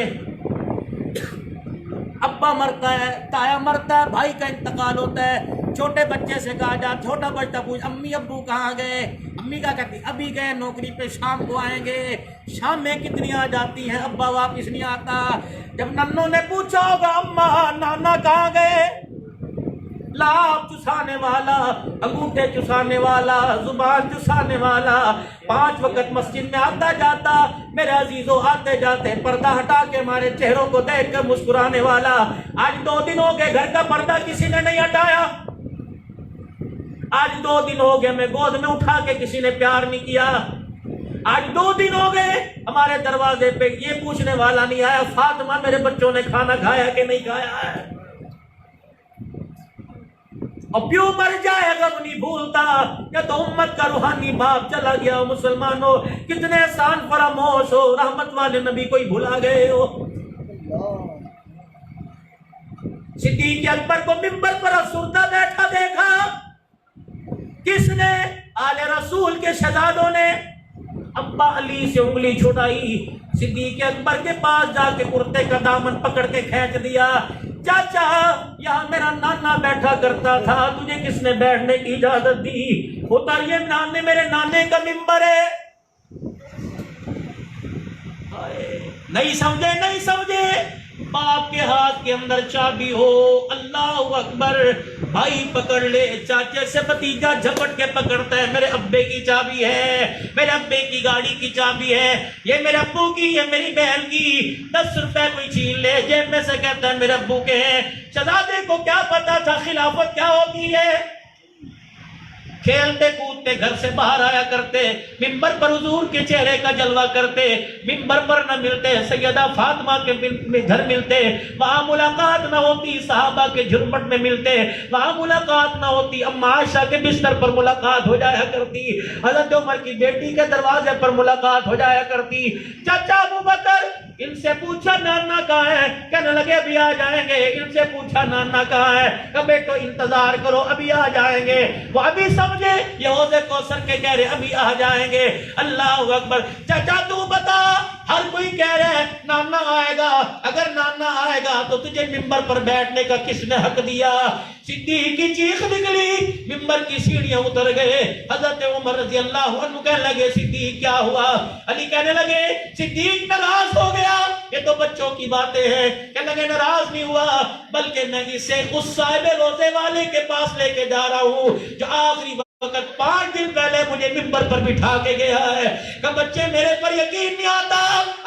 ابا مرتا ہے، تایا مرتا ہے، بھائی کا انتقال ہوتا ہے، چھوٹے بچے سے کہا جا، چھوٹا بچہ پوچھ امی ابو کہاں گئے، امی کا کہتی ابھی گئے نوکری پہ، شام کو آئیں گے، شام میں کتنی آ جاتی ہیں، ابا واپس نہیں آتا۔ جب ننوں نے پوچھا ہوگا اماں نانا کہاں گئے، لاب چسانے والا، انگوٹھے چسانے والا، زبان چسانے والا، 5 وقت مسجد میں آتا جاتا، میرے عزیزوں آتے جاتے پردہ ہٹا کے ہمارے چہروں کو دیکھ کر مسکرانے والا، آج 2 دن ہو گئے گھر کا پردہ کسی نے نہیں ہٹایا، آج 2 دن ہو گئے میں گود میں اٹھا کے کسی نے پیار نہیں کیا، آج 2 دن ہو گئے ہمارے دروازے پہ یہ پوچھنے والا نہیں آیا فاطمہ میرے بچوں نے کھانا کھایا کہ نہیں کھایا ہے، اور پیوں مر جائے غم نہیں بھولتا کہ تو امت کا روحانی باپ چلا گیا۔ مسلمانوں کتنے احسان فراموش ہو، رحمت والے نبی کوئی بھلا گئے ہو۔ صدیق اکبر کو منبر پر افسردہ بیٹھا دیکھا، کس نے؟ آل رسول کے شہزادوں نے۔ ابا علی سے انگلی چھٹائی، صدیق اکبر کے پاس جا کے کرتے کا دامن پکڑ کے کھینچ دیا، چاچا یہاں میرا نانا بیٹھا کرتا تھا، تجھے کس نے بیٹھنے کی اجازت دی؟ ہوتا یہ میرے نانے کا منبر ہے۔ نہیں سمجھے باپ کے ہاتھ کے اندر چابی ہو، اللہ اکبر، بھائی پکڑ لے، چاچے سے بھتیجا جھپٹ کے پکڑتا ہے، میرے ابے کی چابی ہے، میرے ابے کی گاڑی کی چابی ہے، یہ میرے ابو کی، یہ میری بہن کی، 10 روپے کوئی چھین لے جیب میں سے کہتا ہے میرے ابو کے ہیں۔ شہزادے کو کیا پتا تھا خلافت کیا ہوتی ہے؟ کھیلتے کودتے گھر سے باہر آیا کرتے، منبر پر حضور کے چہرے کا جلوہ کرتے، منبر پر نہ ملتے سیدہ فاطمہ کے گھر ملتے، وہاں ملاقات نہ ہوتی صحابہ کے جھرمٹ میں ملتے، وہاں ملاقات نہ ہوتی اما عائشہ کے بستر پر ملاقات ہو جایا کرتی، حضرت عمر کی بیٹی کے دروازے پر ملاقات ہو جایا کرتی۔ چچا ابو بکر، ان سے پوچھا نانا کہاں ہے، کہنے لگے ابھی آ جائیں گے، ان سے پوچھا نانا کہاں ہے، کہ بیٹو انتظار کرو ابھی آ جائیں گے، وہ ابھی سمجھے یہ حوض کوثر کے کہہ رہے ابھی آ جائیں گے۔ اللہ اکبر۔ چچا تو بتا، ہر کوئی کہہ رہا ہے نانا آئے گا، اگر نانا آئے گا تو تجھے منبر پر بیٹھنے کا کس نے حق دیا؟ صدیق کی چیخ نکلی، منبر کی سیڑھیاں اتر گئے، حضرت عمر رضی اللہ عنہ کہنے لگے صدیق کیا ہوا؟ علی کہنے لگے صدیق ناراض ہو گیا، یہ تو بچوں کی باتیں ہیں، کہنے لگے ناراض نہیں ہوا بلکہ میں اسے اس صاحب روزے والے کے پاس لے کے جا رہا ہوں جو آخری وقت 5 دن پہلے مجھے ممبر پر بٹھا کے گیا ہے کہ بچے میرے پر یقین نہیں آتا،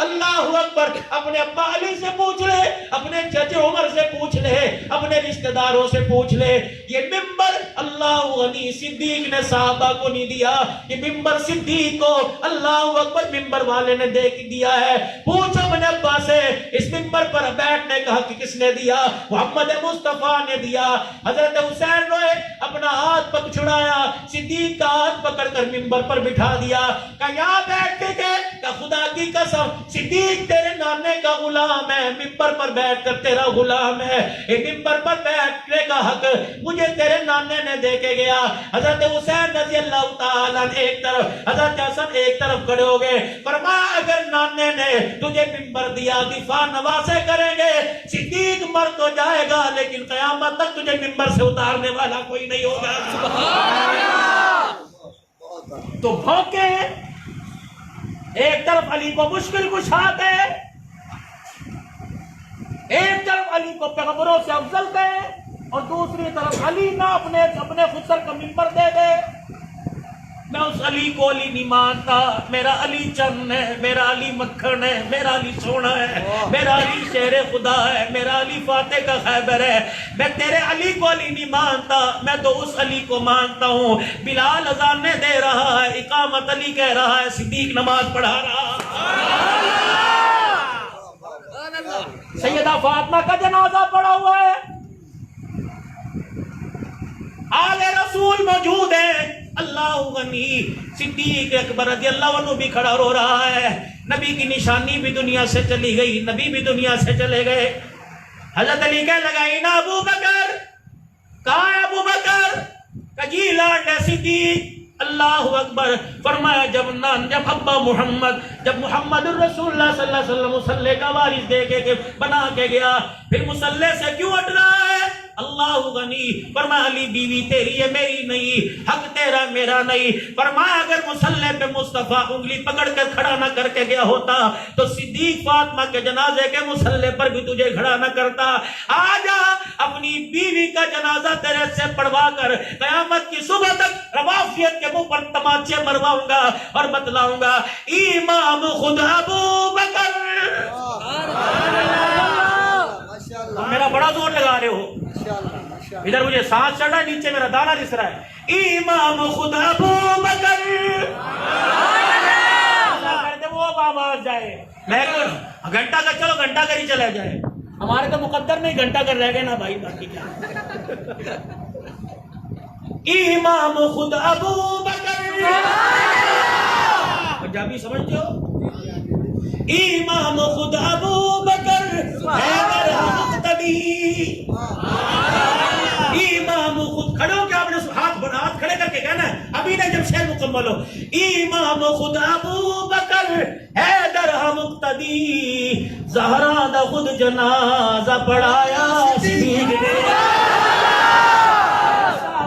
اللہ اکبر، اپنے ابا علی سے پوچھ لے، اپنے چچے عمر سے پوچھ لے، اپنے رشتہ داروں سے پوچھ لے، یہ ممبر اللہ غنی صدیق نے صحابہ کو نہیں دیا، یہ ممبر صدیق کو اللہ اکبر ممبر والے نے دیا ہے۔ پوچھو اپنے ابا سے اس ممبر پر بیٹھنے کا حق کس نے دیا؟ محمد مصطفیٰ نے دیا۔ حضرت حسین نے اپنا ہاتھ پک چھڑایا، صدیق کا ہاتھ پکڑ کر ممبر پر بٹھا دیا کہ یہاں بیٹھ کے کہ خدا کی قسم صدیق تیرے نانے کا غلام ہے، ممبر پر بیٹھ کر تیرا غلام ہے، یہ ممبر پر بیٹھنے کا حق مجھے تیرے نانے نے دے کے گیا۔ حضرت حسین رضی اللہ تعالیٰ ایک طرف، حضرت حسن ایک طرف کھڑے ہو گئے، فرمایا اگر نانے نے تجھے ممبر دیا دفاع نواسے کریں گے، صدیق مر تو جائے گا لیکن قیامت تک تجھے ممبر سے اتارنے والا کوئی نہیں ہوگا۔ تو بھوکے ایک طرف علی کو مشکل کشا دے، ایک طرف علی کو پیغمبروں سے افضل دے، اور دوسری طرف علی نہ اپنے خسر کا ممبر دے دے۔ میں اس علی کو علی نہیں مانتا، میرا علی چند ہے، میرا علی مکھن ہے، میرا علی سونا ہے، میرا علی شیر خدا ہے، میرا علی فاتح کا خیبر ہے۔ میں تیرے علی کو علی نہیں مانتا، میں تو اس علی کو مانتا ہوں۔ بلال اذانیں دے رہا ہے، اقامت علی کہہ رہا ہے، صدیق نماز پڑھا رہا ہے۔ سیدہ فاطمہ کا جنازہ پڑا ہوا ہے، آل رسول موجود ہے، اللہ غنی صدیق اکبر رضی اللہ عنہ بھی کھڑا رو رہا ہے۔ نبی کی نشانی بھی دنیا سے چلی گئی، نبی بھی دنیا سے چلے گئے۔ حضرت علی کہنے لگا اینا ابو بکر، کہاں ہے ابو بکر؟ کہ جی لاڈ صدیق۔ اللہ اکبر، فرمایا جب ابا محمد، جب محمد الرسول اللہ صلی اللہ علیہ وسلم مصلی کا وارث دے کے بنا کے گیا، پھر مصلی سے کیوں ہٹ رہا ہے؟ اللہ غنی، فرمایا علی بیوی تیری ہے میری نہیں، حق تیرا میرا نہیں۔ فرمایا اگر مصلی پہ مصطفیٰ انگلی پکڑ کر کھڑا نہ کر کے گیا ہوتا تو صدیق فاطمہ کے جنازے کے مصلی پر بھی تجھے کھڑا نہ کرتا۔ آجا اپنی بیوی کا جنازہ تیرے سے پڑھوا کر قیامت کی صبح تک روافیت کے منہ پر تماچے مرواؤں گا اور بتلاؤں گا امام خود ابو بکر۔ میرا بڑا زور لگا رہے ہو، ادھر مجھے سانس چڑھ رہا ہے، نیچے میرا دانا دس رہا ہے۔ امام خود ابو بکر، وہ آواز جائے، میں گھنٹہ کا، چلو گھنٹہ کر ہی چلا جائے، ہمارے تو مقدر نہیں، گھنٹہ کر رہ گئے نا بھائی، باقی کیا۔ امام خود ابو بکر، پنجابی سمجھتے ہو؟ امام خود ابو بکر حیدر مقتدی، امام خود، کھڑے ہو کے آپ نے ہاتھ کھڑے کر کے کہنا ہے، ابھی نہیں جب شعر مکمل ہو۔ امام خود ابو بکر حیدر مقتدی، زہرا دا خود جنازہ پڑھایا صدیق نے،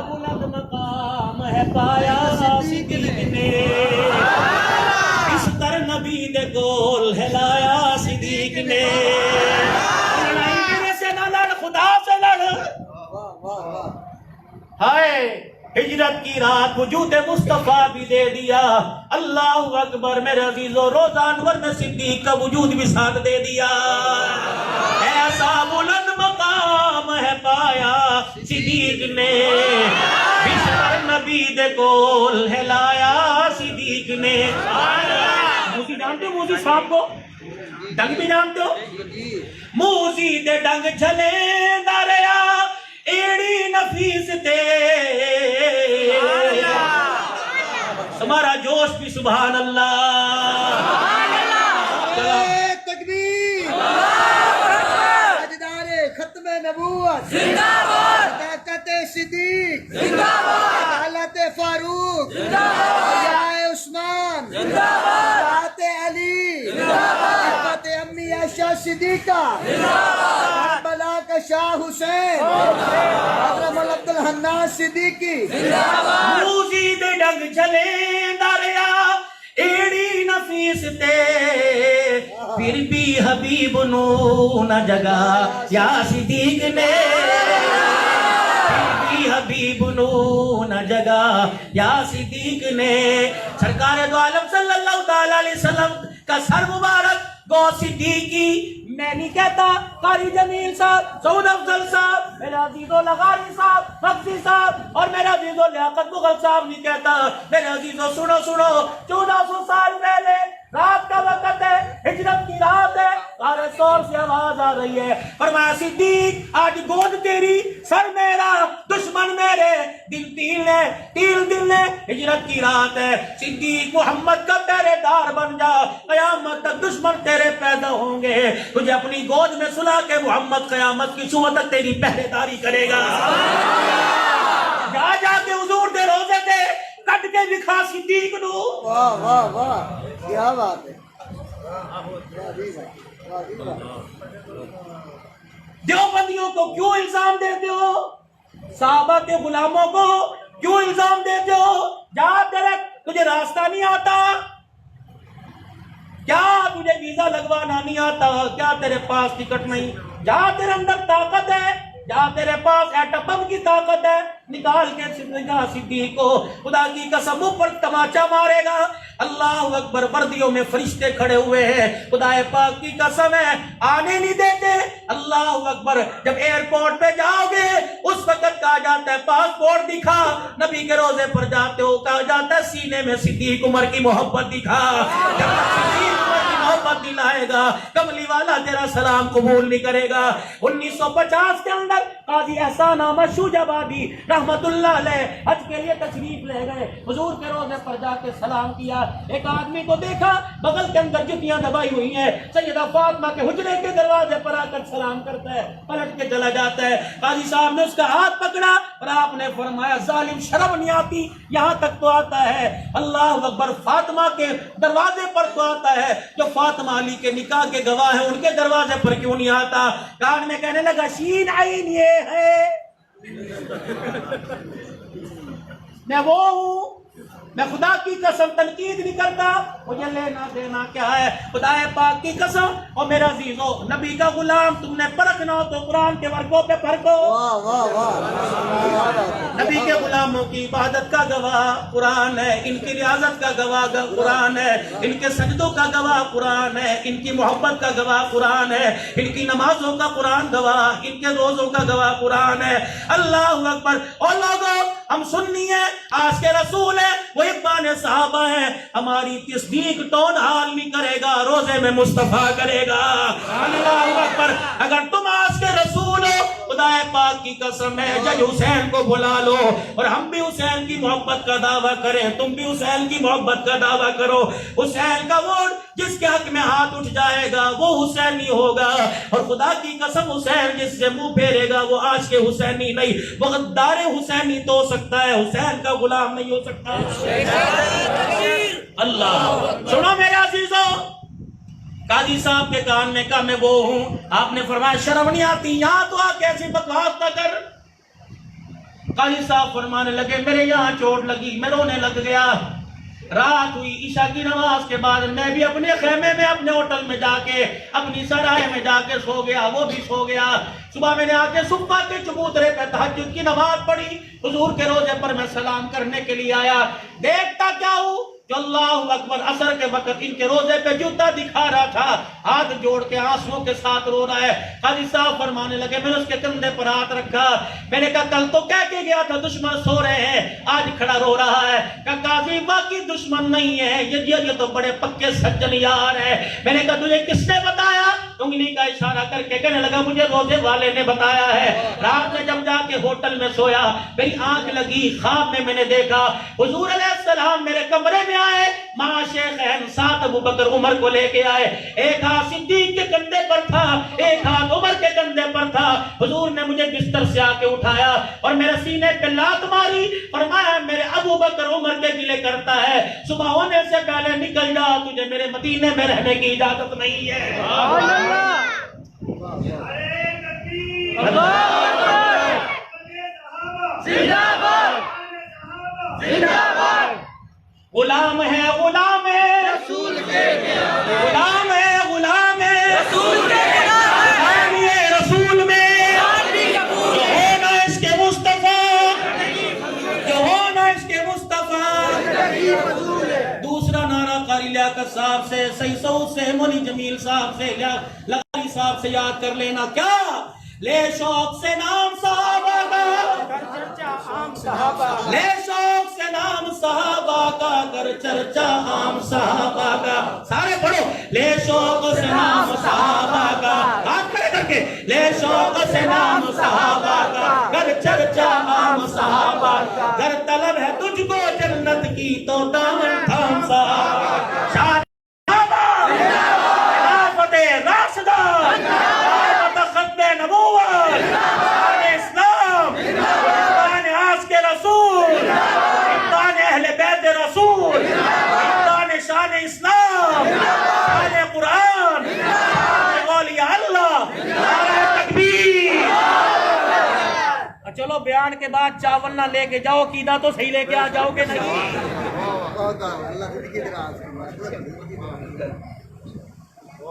بلند مقام ہے پایا صدیق نے، اس طر نبی دے گول ہلایا صدیق نے۔ لڑائی میرے سے نہ لڑ، خدا سے لڑ۔ ہائے ہجرت کی رات وجود مصطفیٰ بھی دے دیا، اللہ اکبر میرے عزیزو، روزہ انور نے صدیق کا وجود بھی ساتھ دے دیا۔ ایسا بلند مقام ہے پایا صدیق نے، بشر نبی دے گول ہلایا صدیق نے۔ موسی جانتے ہو موسی صاحب کو؟ ڈنگ بھی جانتے ہو؟ موسی دے ڈنگ چلے داریا ایڑی نفیس تے، ہمارا جوش بھی سبحان اللہ۔ تکبیر، تاجدار ختم نبوت زندہ باد، صداقت صدیق زندہ باد، حضرت فاروق زندہ باد، عثمان زندہ باد، علی زندہ باد، امی عائشہ صدیقہ زندہ باد، کربلا کا شاہ حسین حضرت عبد الحنان صدیقی زندہ باد۔ موسی دے ڈنگ چلے داریا ایڑی نفیس تے، پھر بھی حبیب نو نہ جگا یا صدیق نے، پھر بھی حبیب نو نہ جگا یا صدیق نے. سرکار دو عالم صلی اللہ تعالی علیہ وسلم کا سر مبارک گو صدیقی. میں نہیں کہتا قاری جمیل صاحب، سعود افضل صاحب، میرے عزیز و لغاری صاحب، مقصی صاحب اور میرے عزیز و لیاقت مغل صاحب نہیں کہتا. میرے عزیزو سنو 1400 سال پہلے رات کا وقت ہے، ہجرت کی رات ہے، غار ثور سے آواز آ رہی ہے. فرمایا صدیق آج گود تیری، سر میرا، دشمن میرے، تیل دل نے، ہجرت کی رات ہے. صدیق محمد کا پہرے دار بن جا، قیامت تک دشمن تیرے پیدا ہوں گے. تجھے اپنی گود میں سلا کے محمد قیامت کی صبح تک تیری پہرے داری کرے گا. جا کے حضور دے روزے دے کٹ کے دکھا صدیق نو. واہ واہ واہ کیا بات ہے. دیوبندیوں کو کیوں الزام دیتے ہو؟ صحابہ کے غلاموں کو کیوں الزام دیتے ہو؟ جا تجھے راستہ نہیں آتا کیا؟ تجھے ویزا لگوانا نہیں آتا کیا؟ تیرے پاس ٹکٹ نہیں؟ جا تیرے اندر طاقت ہے، جا تیرے پاس ایٹم بم کی طاقت ہے، نکال کے صدیق کو. خدا کی قسم پر تماچا مارے گا. اللہ اکبر. وردیوں میں فرشتے کھڑے ہوئے ہیں، خدا پاک کی قسم ہے آنے نہیں دیتے. اللہ اکبر. جب ایئرپورٹ پہ جاؤ گے اس وقت کہا جاتا ہے پاسپورٹ دکھا، نبی کے روزے پر جاتے ہو کہا جاتا ہے سینے میں صدیق عمر کی محبت دکھا. جب صدیق عمر کی محبت دلائے گا کملی والا تیرا سلام قبول نہیں کرے گا. 1950 کے اندر قاضی احسان احمد شوجابادی رحمت اللہ علیہ حج کے لیے تشریف لے گئے. حضور کے روزے پر جا کے سلام کیا. ایک آدمی کو دیکھا بغل کے اندر جتیاں دبائی ہوئی ہیں، سیدہ فاطمہ کے حجرے کے دروازے پر آ کر سلام کرتا ہے، پلٹ کے چلا جاتا ہے. قاضی صاحب نے اس کا ہاتھ پکڑا اور آپ نے فرمایا ظالم شرم نہیں آتی؟ یہاں تک تو آتا ہے. اللہ اکبر. فاطمہ کے دروازے پر تو آتا ہے، جو فاطمہ علی کے نکاح کے گواہ ہیں ان کے دروازے پر کیوں نہیں آتا؟ کان میں کہنے لگا شین عین یہ ہے، میں وہ ہوں. میں خدا کی قسم تنقید نہیں کرتا، مجھے لینا دینا کیا ہے؟ خدا پاک کی قسم. اور میرا عزیزو نبی کا غلام تم نے پرکھنا ہو تو قرآن کے ورقوں پہ پرکھو. نبی کے غلاموں کی عبادت کا گواہ قرآن ہے، ان کی ریاضت کا گواہ قرآن ہے، ان کے سجدوں کا گواہ قرآن ہے، ان کی محبت کا گواہ قرآن ہے، ان کی نمازوں کا قرآن گواہ، ان کے روزوں کا گواہ قرآن ہے. اللہ اکبر. اور لوگوں ہم سنی ہیں، آج کے رسول ہیں، وہ ابان صحابہ ہیں. ہماری تصدیق ٹون حال نہیں کرے گا، روزے میں مصطفیٰ کرے گا. اللہ اکبر. اگر تم آج کے رسول ہو خدا پاک کی قسم ہے جج حسین کو بلا لو اور ہم بھی حسین کی محبت کا دعویٰ کریں، تم بھی حسین کی محبت کا دعویٰ کرو. حسین کا ووٹ جس کے حق میں ہاتھ اٹھ جائے گا وہ حسینی ہوگا. اور خدا کی قسم حسین جس سے منہ پھیرے گا وہ آج کے حسینی نہیں، وہ غدار حسینی تو ہو سکتا ہے، حسین کا غلام نہیں ہو سکتا. اللہ. سنو میرے عزیزو، قاضی صاحب کے کان میں کہا میں وہ ہوں. آپ نے فرمایا شرم نہیں آتی یہاں تو آ کے ایسی بکواس نہ کر. قاضی صاحب فرمانے لگے میرے یہاں چوٹ لگی، میں رونے لگ گیا. رات ہوئی عشاء کی نماز کے بعد میں بھی اپنے خیمے میں اپنے ہوٹل میں جا کے اپنی سرائے میں جا کے سو گیا، وہ بھی سو گیا. صبح میں نے آ کے صبح کے چبوترے پہ تہجد کی نماز پڑھی. حضور کے روزے پر میں سلام کرنے کے لیے آیا. دیکھتا کیا ہوں جو اللہ اکبر عصر کے وقت ان کے روزے پہ جوتا دکھا رہا تھا، ہاتھ جوڑ کے آنسوؤں کے ساتھ رو رہا ہے. قاضی صاحب فرمانے لگے میں نے اس کے کندھے پر ہاتھ رکھا. میں نے کہا کل تو کہہ کے گیا تھا دشمن سو رہے ہیں، آج کھڑا رو رہا ہے. کہا قاضی واقعی دشمن نہیں ہے، یہ تو بڑے پکے سجن یار ہے. میں نے کہا تجھے کس نے بتایا؟ انگلی کا اشارہ کر کے کہنے لگا مجھے روزے والے نے بتایا ہے. رات میں جب جا کے ہوٹل میں سویا میری آنکھ لگی، خواب میں نے دیکھا حضور علیہ السلام میرے کمرے میں آئے، ماں شیخین ساتھ ابو بکر عمر کو لے کے آئے. ایک ہاتھ صدیق کے کندھے پر تھا، ایک ہاتھ عمر کے کندھے پر تھا. حضور نے مجھے بستر سے آ کے اٹھایا اور میرے سینے پہ لات ماری. فرمایا میرے ابو بکر عمر کے گلے کرتا ہے، صبح ہونے سے پہلے نکل جا، تجھے میرے مدینے میں رہنے کی اجازت نہیں ہے. غلام ہے غلام ہے رسول کے، غلام ہے غلام ہے رسول کے، غلام ہے رسول میں جو ہونا اس کے مصطفیٰ مدنی جمیل صاحب سے لغاری صاحب سے یاد کر لینا. کیا لے شوق سے نام صحابہ کا، لے شوق سے نام صحابہ کا، کر چرچا عام صحابہ کا. سارے پڑھو. لے شوق سے نام صحابہ کا، ہاتھ کھڑے کر کے. لے شوق سے نام صحابہ کا، کر چرچا عام صحابہ کا. گر طلب ہے تجھ کو جنت کی تو دامن تھام صحابہ کا. شان خلافت راشدہ، خط نبوت، شان اسلام، شان آس کے رسول، شان اہل بیت رسول، شان اسلام، شان قرآن، شان اولیاء اللہ، نعرہ تکبیر. چلو بیان کے بعد چاول نہ لے کے جاؤ، قیدہ تو صحیح لے کے آ جاؤ گے نہیں.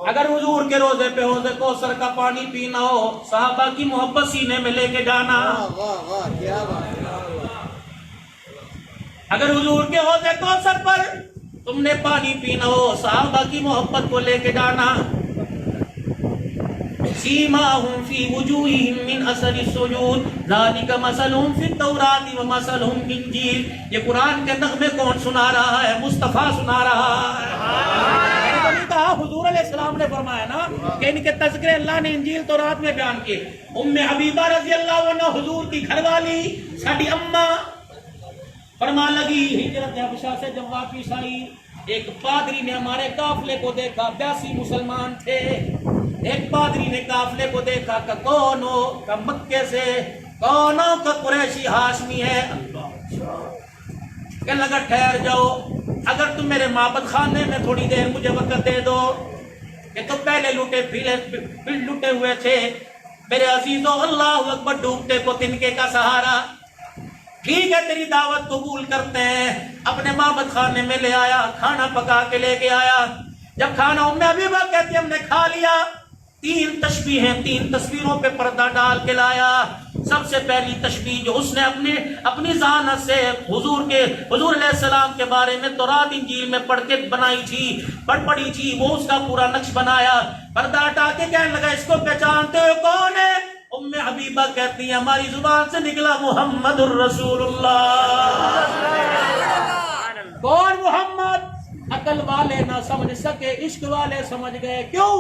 اگر حضور کے روزے پہ حوض کوثر کا پانی پینا ہو، صحابہ کی محبت سینے میں لے کے جانا. اگر حضور کے حوض کوثر پر تم نے پانی پینا ہو، صحابہ کی محبت کو لے کے جانا. سیماہم فی وجوہہم من اثر السجود ذالک مثلہم فی التوراۃ ومثلہم فی الانجیل. یہ قرآن کے نغمے کون سنا رہا ہے؟ مصطفیٰ سنا رہا ہے. کہا حضور علیہ السلام نے فرمایا نا کہ ان کے تذکرے اللہ نے انجیل تورات میں بیان کیے. ام حبیبہ رضی اللہ عنہ حضور کی گھر والی ساڈی اماں فرما لگی، ہجرت حبشہ سے جب واپس آئی، ایک پادری نے ہمارے قافلے کو دیکھا. 82 مسلمان تھے. ایک پادری نے قافلے کو دیکھا کہ کون ہو؟ کہ مکے سے. کون ہو؟ کہ قریشی ہاشمی ہے. کہ لگا ٹھہر جاؤ، اگر تم میرے معبد خانے میں تھوڑی دیر مجھے وقت دے دو، کہ تو پہلے لوٹے پھر لوٹے ہوئے تھے میرے عزیزوں. اللہ اکبر. ڈوبتے کو تنکے کا سہارا. ٹھیک ہے تیری دعوت قبول کرتے ہیں. اپنے معبد خانے میں لے آیا، کھانا پکا کے لے کے آیا. جب کھانا ام حبیبہ کہتی ہم نے کھا لیا، 3 تشبیہیں 3 تصویروں پہ پردہ ڈال کے لایا. سب سے پہلی تشبیہ جو اس نے اپنی ذہانت سے حضور علیہ السلام کے بارے میں تورات انجیل میں پڑھ کے بنائی تھی، پڑھی تھی، وہ اس کا پورا نقش بنایا. پردہ ہٹا کے کہنے لگا اس کو پہچانتے ہو کون ہے؟ ام حبیبہ کہتی ہیں ہماری زبان سے نکلا محمد الرسول اللہ. کون محمد؟ عقل والے نہ سمجھ سکے، عشق والے سمجھ گئے. کیوں؟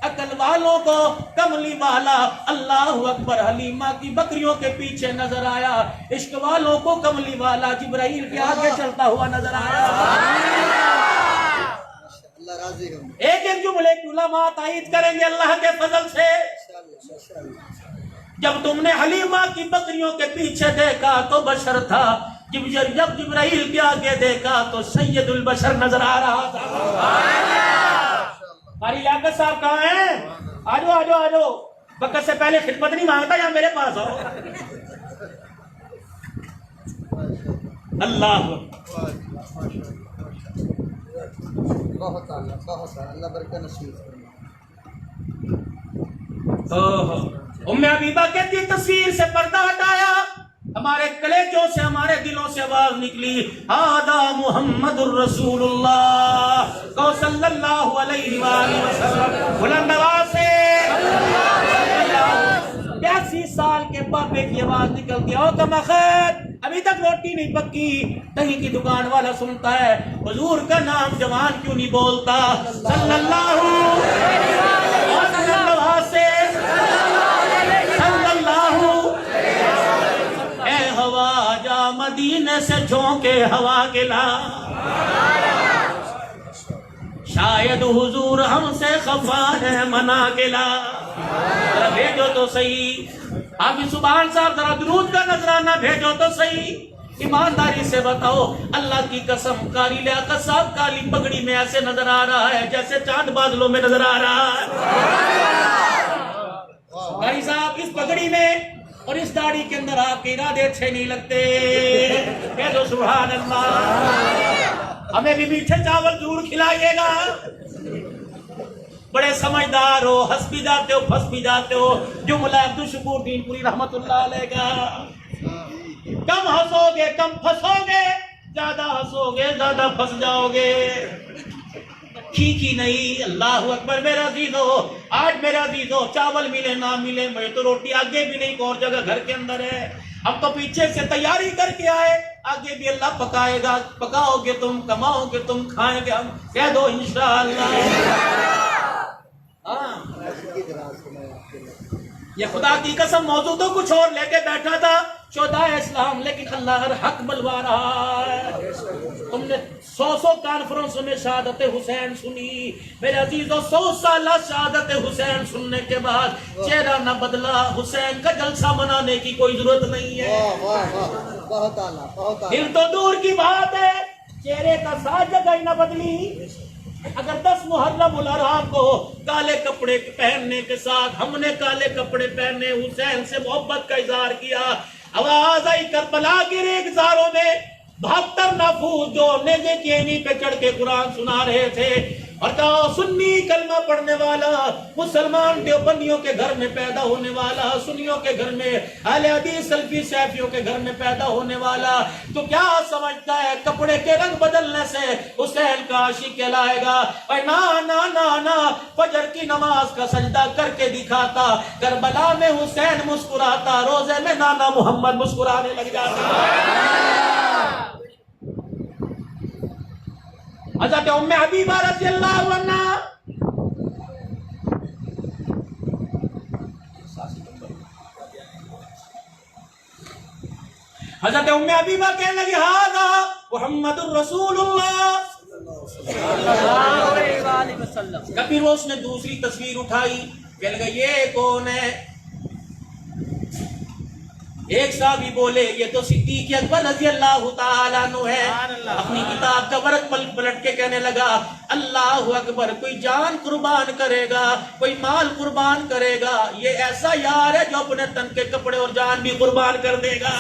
عقل والوں کو کملی والا اللہ اکبر حلیمہ کی بکریوں کے پیچھے نظر آیا. عشق والوں کو کملی والا جبرائیل کے آگے چلتا ہوا نظر آیا. ایک ایک جملے کی علماء تائید کریں گے اللہ کے فضل سے. جب تم نے حلیمہ کی بکریوں کے پیچھے دیکھا تو بشر تھا، جب جبرائیل کے آگے دیکھا تو سید البشر نظر آ رہا تھا. قاری لیاقت صاحب کہاں ہیں؟ آجو آجو آجو. وقت سے پہلے خدمت نہیں مانگتا، یا میرے پاس آؤ. اللہ اللہ برکت نصیب. ام حبیبہ کہتی تصویر سے پردہ ہٹایا، ہمارے کلیجوں سے ہمارے دلوں سے آواز نکلی، ہذا محمد الرسول اللہ کو صلی اللہ علیہ وآلہ وسلم. بلند آواز سے 82 سال کے بابے کی آواز نکلتی ہے. او کمخت، ابھی تک روٹی نہیں پکی. کہیں کی دکان والا سنتا ہے حضور کا نام جوان کیوں نہیں بولتا؟ صلی اللہ مدینے سے جھونکے ہوا گلا، شاید حضور ہم سے خفا ہے منا گلا. بھیجو تو صحیح. آپ سبحان صاحب ذرا درود کا نذرانہ بھیجو تو صحیح. ایمانداری سے بتاؤ، اللہ کی قسم قاری لیاقت صاحب کالی پگڑی میں ایسے نظر آ رہا ہے جیسے چاند بادلوں میں نظر آ رہا ہے. قاری صاحب اس پگڑی میں اور اس داڑھی کے اندر آپ کے ارادے اچھے نہیں لگتے. کہہ دو سبحان اللہ. ہمیں بھی میٹھے چاول ضرور کھلائیے گا. بڑے سمجھدار ہو، ہنس بھی جاتے ہو پھنس بھی جاتے ہو. جملہ عبدالشکور دین پوری رحمت اللہ علیہ کا، کم ہنسو گے کم پھنسو گے، زیادہ ہنسو گے زیادہ پھنس جاؤ گے. کھی نہیں. اللہ اکبر. میرا عزیزو آج میرا عزیزو چاول ملے نہ ملے مجھے تو روٹی آگے بھی نہیں اور جگہ گھر کے اندر ہے. اب تو پیچھے سے تیاری کر کے آئے, آگے بھی اللہ پکائے گا. پکاؤ گے تم, کماؤ گے تم, کھائیں گے ہم. کہہ دو انشاءاللہ. یہ خدا کی قسم موضوع تو کچھ اور لے کے بیٹھا تھا شہدائے اسلام, لیکن اللہ ہر حق بلوا رہا ہے. تم نے 100 کانفرنسوں میں شہادت حسین سنی میرے عزیزوں. 100 سالہ شہادت حسین سننے کے بعد چہرہ نہ بدلا. حسین کا جلسہ منانے کی کوئی ضرورت نہیں ہے. بہت اعلیٰ, بہت اعلیٰ. دل تو دور کی بات ہے, چہرے کا ساتھ جگہ ہی نہ بدلی. اگر 10 محرم الحرام کو کالے کپڑے پہننے کے ساتھ ہم نے کالے کپڑے پہنے, حسین سے محبت کا اظہار کیا, آواز آئی کربلا کے ریگزاروں میں 72 نافوذ جو نیزے کی اینی پہ چڑھ کے قرآن سنا رہے تھے, اور کہا سنی کلمہ پڑھنے والا مسلمان دیوبندیوں کے گھر میں پیدا ہونے والا, سنیوں کے گھر میں, اہل حدیث سلفی سیفیوں کے گھر میں پیدا ہونے والا, تو کیا سمجھتا ہے کپڑے کے رنگ بدلنے سے حسین کا عاشق کہلائے گا؟ نا نا نا نا, فجر کی نماز کا سجدہ کر کے دکھاتا, کربلا میں حسین مسکراتا, روزے میں نانا محمد مسکرانے لگ جاتا. حضرت ام حبیبہ رضی اللہ عنہ حضرت ام حبیبہ کہنے لگی ھذا محمد الرسول اللہ صلی اللہ علیہ وسلم. کبھی اس نے دوسری تصویر اٹھائی, کہنے لگا یہ کون ہے؟ ایک صحابی بولے یہ تو صدیق اکبر رضی اللہ تعالیٰ عنہ ہے. اپنی کتاب کا ورق پلٹ کے کہنے لگا اللہ اکبر, کوئی جان قربان کرے گا, کوئی مال قربان کرے گا, یہ ایسا یار ہے جو اپنے تن کے کپڑے اور جان بھی قربان کر دے گا.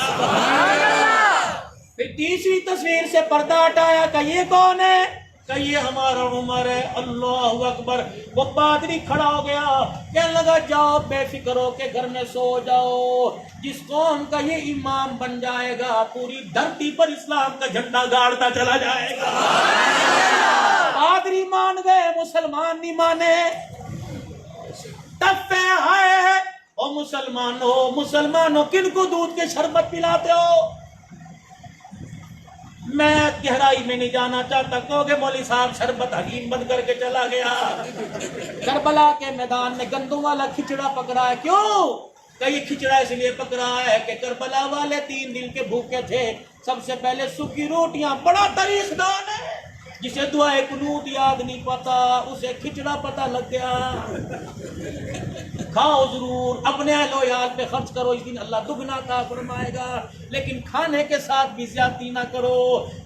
پھر تیسری تصویر سے پردہ ہٹایا کہ یہ کون ہے؟ کہ یہ ہمارا عمر ہے. اللہ اکبر. وہ پادری کھڑا ہو گیا, کہنے لگا جاؤ بے فکر ہو کے گھر میں سو جاؤ, جس قوم کا یہ امام بن جائے گا پوری دھرتی پر اسلام کا جھنڈا گاڑتا چلا جائے گا. پادری مان گئے, مسلمان نہیں مانے. تب ہے او مسلمانوں کن کو دودھ کے شربت پلاتے ہو؟ میں گہرائی میں نہیں جانا چاہتا, کہو گے مولوی صاحب شربت حلیم بند کر کے چلا گیا. کربلا کے میدان میں گندم والا کھچڑا پکڑا ہے. کیوں کہ یہ کھچڑا اس لیے پکڑا ہے کہ کربلا والے 3 دن کے بھوکے تھے. سب سے پہلے سوکھی روٹیاں, بڑا تاریخ دان ہے, جسے دعائے قنوت یاد نہیں پتا اسے کھچڑا پتا لگ گیا. کھاؤ ضرور, اپنے اہل و عیال پہ خرچ کرو, اس دن اللہ دگنا عطا فرمائے گا, لیکن کھانے کے ساتھ بھی زیادتی نہ کرو.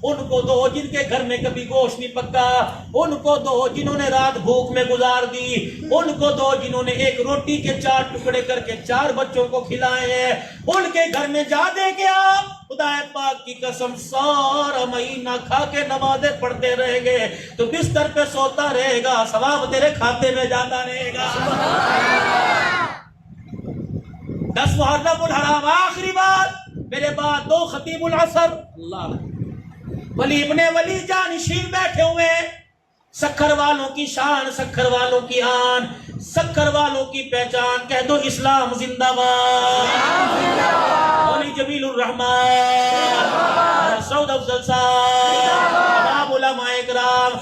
ان کو دو جن کے گھر میں کبھی گوشت نہیں پکا, ان کو دو جنہوں نے رات بھوک میں گزار دی, ان کو دو جنہوں نے ایک روٹی کے 4 ٹکڑے کر کے 4 بچوں کو کھلائے ہیں, ان کے گھر میں جا دے گیا. خدا پاک کی قسم سارا مہینہ کھا کے نمازیں پڑھتے رہیں گے تو بستر پہ سوتا رہے گا, ثواب تیرے کھاتے میں جاتا رہے گا. 10 محرم الحرام آخری بات, میرے بعد 2 خطیب العصر اللہ ولی ابن ولی جانشین بیٹھے ہوئے. سکھر والوں کی شان, سکھر والوں کی آن, سکھر والوں کی پہچان. کہہ دو اسلام زندہ باد. مولی جمیل الرحمان, سعود افضل صاحب, تمام علماء اکرام,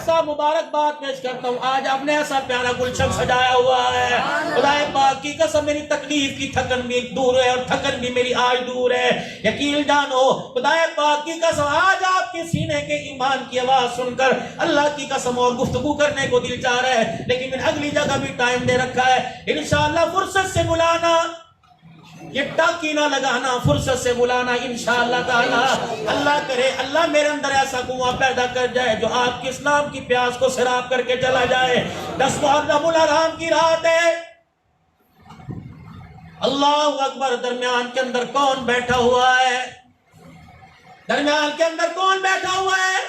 صاحب مبارکباد پیش کرتا ہوں. آج آپ نے ایسا پیارا گلشن سجایا ہوا ہے. خدا پاک کی قسم میری تکلیف کی تھکن بھی دور ہے, اور تھکن بھی میری آج دور ہے. یقین جانو خدا پاک کی قسم آج آپ کے سینے کے ایمان کی آواز سن کر اللہ کی قسم اور گفتگو کرنے کو دل چاہ رہا ہے, لیکن میں نے اگلی جگہ بھی ٹائم دے رکھا ہے. انشاءاللہ فرصت سے بلانا, یہ ٹاکی نہ لگانا, فرصت سے بلانا انشاءاللہ تعالی. اللہ کرے اللہ میرے اندر ایسا کنواں پیدا کر جائے جو آپ کی اسلام کی پیاس کو سیراب کر کے چلا جائے. 10 محرم الحرام کی رات ہے. اللہ اکبر. درمیان کے اندر کون بیٹھا ہوا ہے؟ درمیان کے اندر کون بیٹھا ہوا ہے؟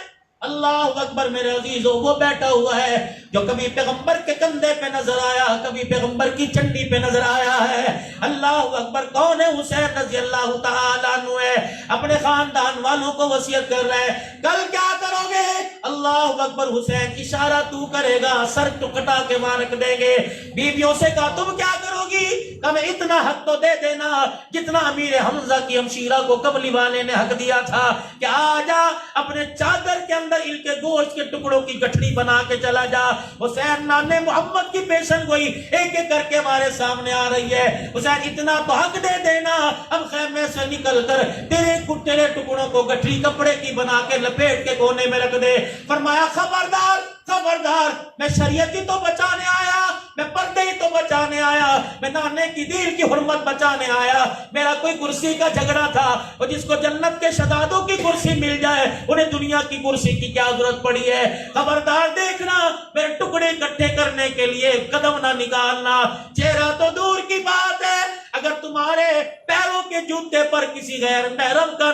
اللہ اکبر میرے عزیزو, وہ بیٹھا ہوا ہے جو کبھی پیغمبر کے کندھے پہ نظر آیا, کبھی پیغمبر کی چنڈی پہ نظر آیا ہے. اللہ اکبر. کون ہے؟ حسین رضی اللہ تعالیٰ عنہ ہے. اپنے خاندان والوں کو وصیت کر رہے ہیں, کل کیا کرو گے؟ اللہ اکبر حسین اشارہ تو کرے گا سر تو کٹا کے وہاں رکھ دیں گے. بیویوں سے کہا تم کیا کرو گی؟ کہ ہمیں اتنا حق تو دے دینا جتنا امیر حمزہ کی ہمشیرہ کو قبلی والے نے حق دیا تھا کہ آ جا اپنے چادر کے اندر ان کے گوشت کے ٹکڑوں کی گٹھڑی بنا کے چلا جا. حسین نانے محمد کی پیشن گوئی ایک ایک کر کے ہمارے سامنے آ رہی ہے. حسین اتنا تو حق دے دینا ہم خیمے سے نکل کر تیرے کٹے ٹکڑوں کو گٹھڑی کپڑے کی بنا کے لپیٹ کے کونے میں رکھ دے. فرمایا خبردار خبردار، میں شریعت ہی تو بچانے آیا، میں پردے ہی تو بچانے آیا، میں نانے کی دین کی حرمت بچانے آیا. میرا کوئی کرسی کا جھگڑا تھا، اور جس کو جنت کے شہزادوں کی کرسی مل جائے انہیں دنیا کی کرسی کی کیا ضرورت پڑی ہے. خبردار دیکھنا میرے ٹکڑے اکٹھے کرنے کے لیے قدم نہ نکالنا. چہرہ تو دور کی بات ہے، اگر تمہارے پیروں کے جوتے پر کسی غیر محرم کا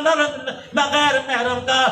غیر محرم کا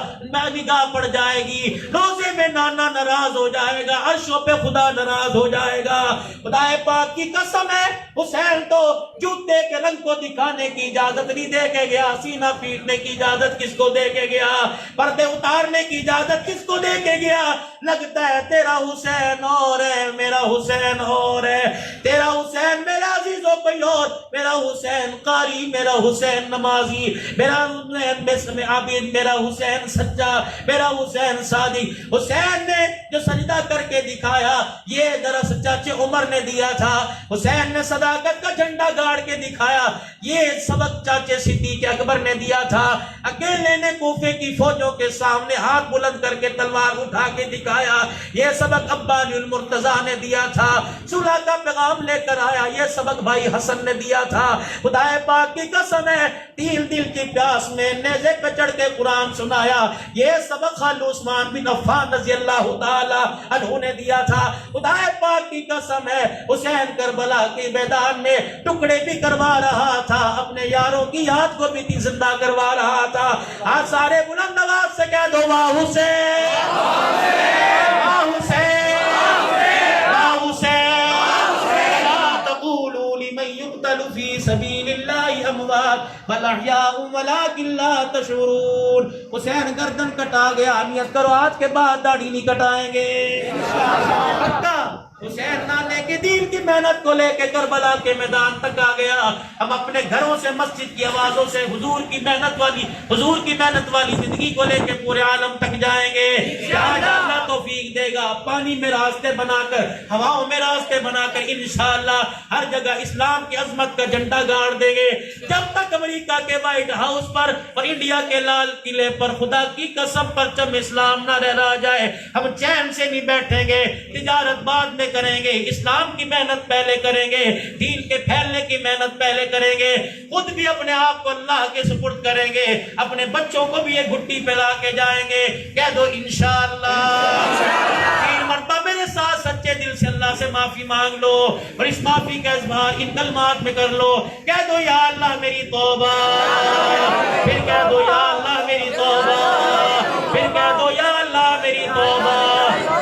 نگاہ پڑ جائے گی، روزے میں نانا ناراض ہو جائے گا، عرشوں پہ خدا ناراض ہو جائے گا. خدا پاک کی قسم ہے حسین تو جوتے کے رنگ کو دکھانے کی اجازت نہیں دے کے گیا، سینہ پیٹنے کی اجازت کس کو دے کے گیا، پردے اتارنے کی اجازت کس کو دے کے گیا. لگتا ہے تیرا حسین اور ہے میرا حسین اور ہے، تیرا حسین میرا عزیزوں کوئی اور، میرا حسین قاری، میرا حسین نمازی، میرا حسین بسم عابد، میرا حسین سچا، میرا حسین صادق. حسین نے جو سجدہ کر کے دکھایا یہ درس چاچے عمر نے دیا تھا. حسین نے صداقت کا جھنڈا گاڑ کے دکھایا یہ سبق چاچے صدیق اکبر نے دیا تھا. اکیلے نے کوفے کی فوجوں کے سامنے ہاتھ بلند کر کے تلوار اٹھا کے دکھایا یہ سبق ابا علی المرتضیٰ نے دیا تھا. صلح کا پیغام لے کر آیا یہ سبق بھائی حسن نے دیا تھا. خدا پاک کی قسم ہے دل کی پیاس میں نیزے پہ چڑھ کے قرآن سنایا یہ سبق خالد عثمان بن عفان رضی اللہ تعالی عنہ نے دیا تھا. خدا پاک کی قسم ہے حسین کربلا کے میدان میں ٹکڑے بھی کروا رہا تھا، اپنے یاروں کی یاد کو بھی زندہ کروا رہا تھا. آج سارے بلند آواز سے کہہ دو واہ حسین، واہ حسین، واہ حسین. لا تقولوا لمن يقتل في سبيل الله اموات بل احياء ولكن لا تشعرون. حسین گردن کٹا گیا، نیت کرو آج کے بعد داڑھی نہیں کٹائیں گے پکا. حسین نانے کے دین کی محنت کو لے کے کربلا کے میدان تک آ گیا. ہم اپنے گھروں سے مسجد کی آوازوں سے حضور کی محنت والی زندگی کو لے کے پورے عالم تک جائیں گے. اللہ توفیق دے گا پانی میں راستے بنا کر، ہواؤں میں راستے بنا کر انشاءاللہ ہر جگہ اسلام کی عظمت کا جھنڈا گاڑ دیں گے. جب تک امریکہ کے وائٹ ہاؤس پر اور انڈیا کے لال قلعے پر خدا کی قسم پرچم اسلام نہ لہرا جائے ہم چین سے نہیں بیٹھیں گے. تجارت بعد میں کریں گے، اسلام کی محنت پہلے کریں گے، دین کے پھیلنے کی محنت پہلے کریں گے، خود بھی اپنے آپ کو اللہ کے سپرد کریں گے، اپنے بچوں کو بھی یہ گھٹی پلا کے جائیں گے. کہہ دو انشاءاللہ. 3 مرتبہ میرے ساتھ سچے دل سے اللہ سے معافی مانگ لو اور اس معافی کا اظہار ان کلمات میں کر لو. کہہ دو یا اللہ میری توبہ، پھر کہہ دو یا اللہ میری توبہ، پھر کہہ دو یا اللہ میری توبہ.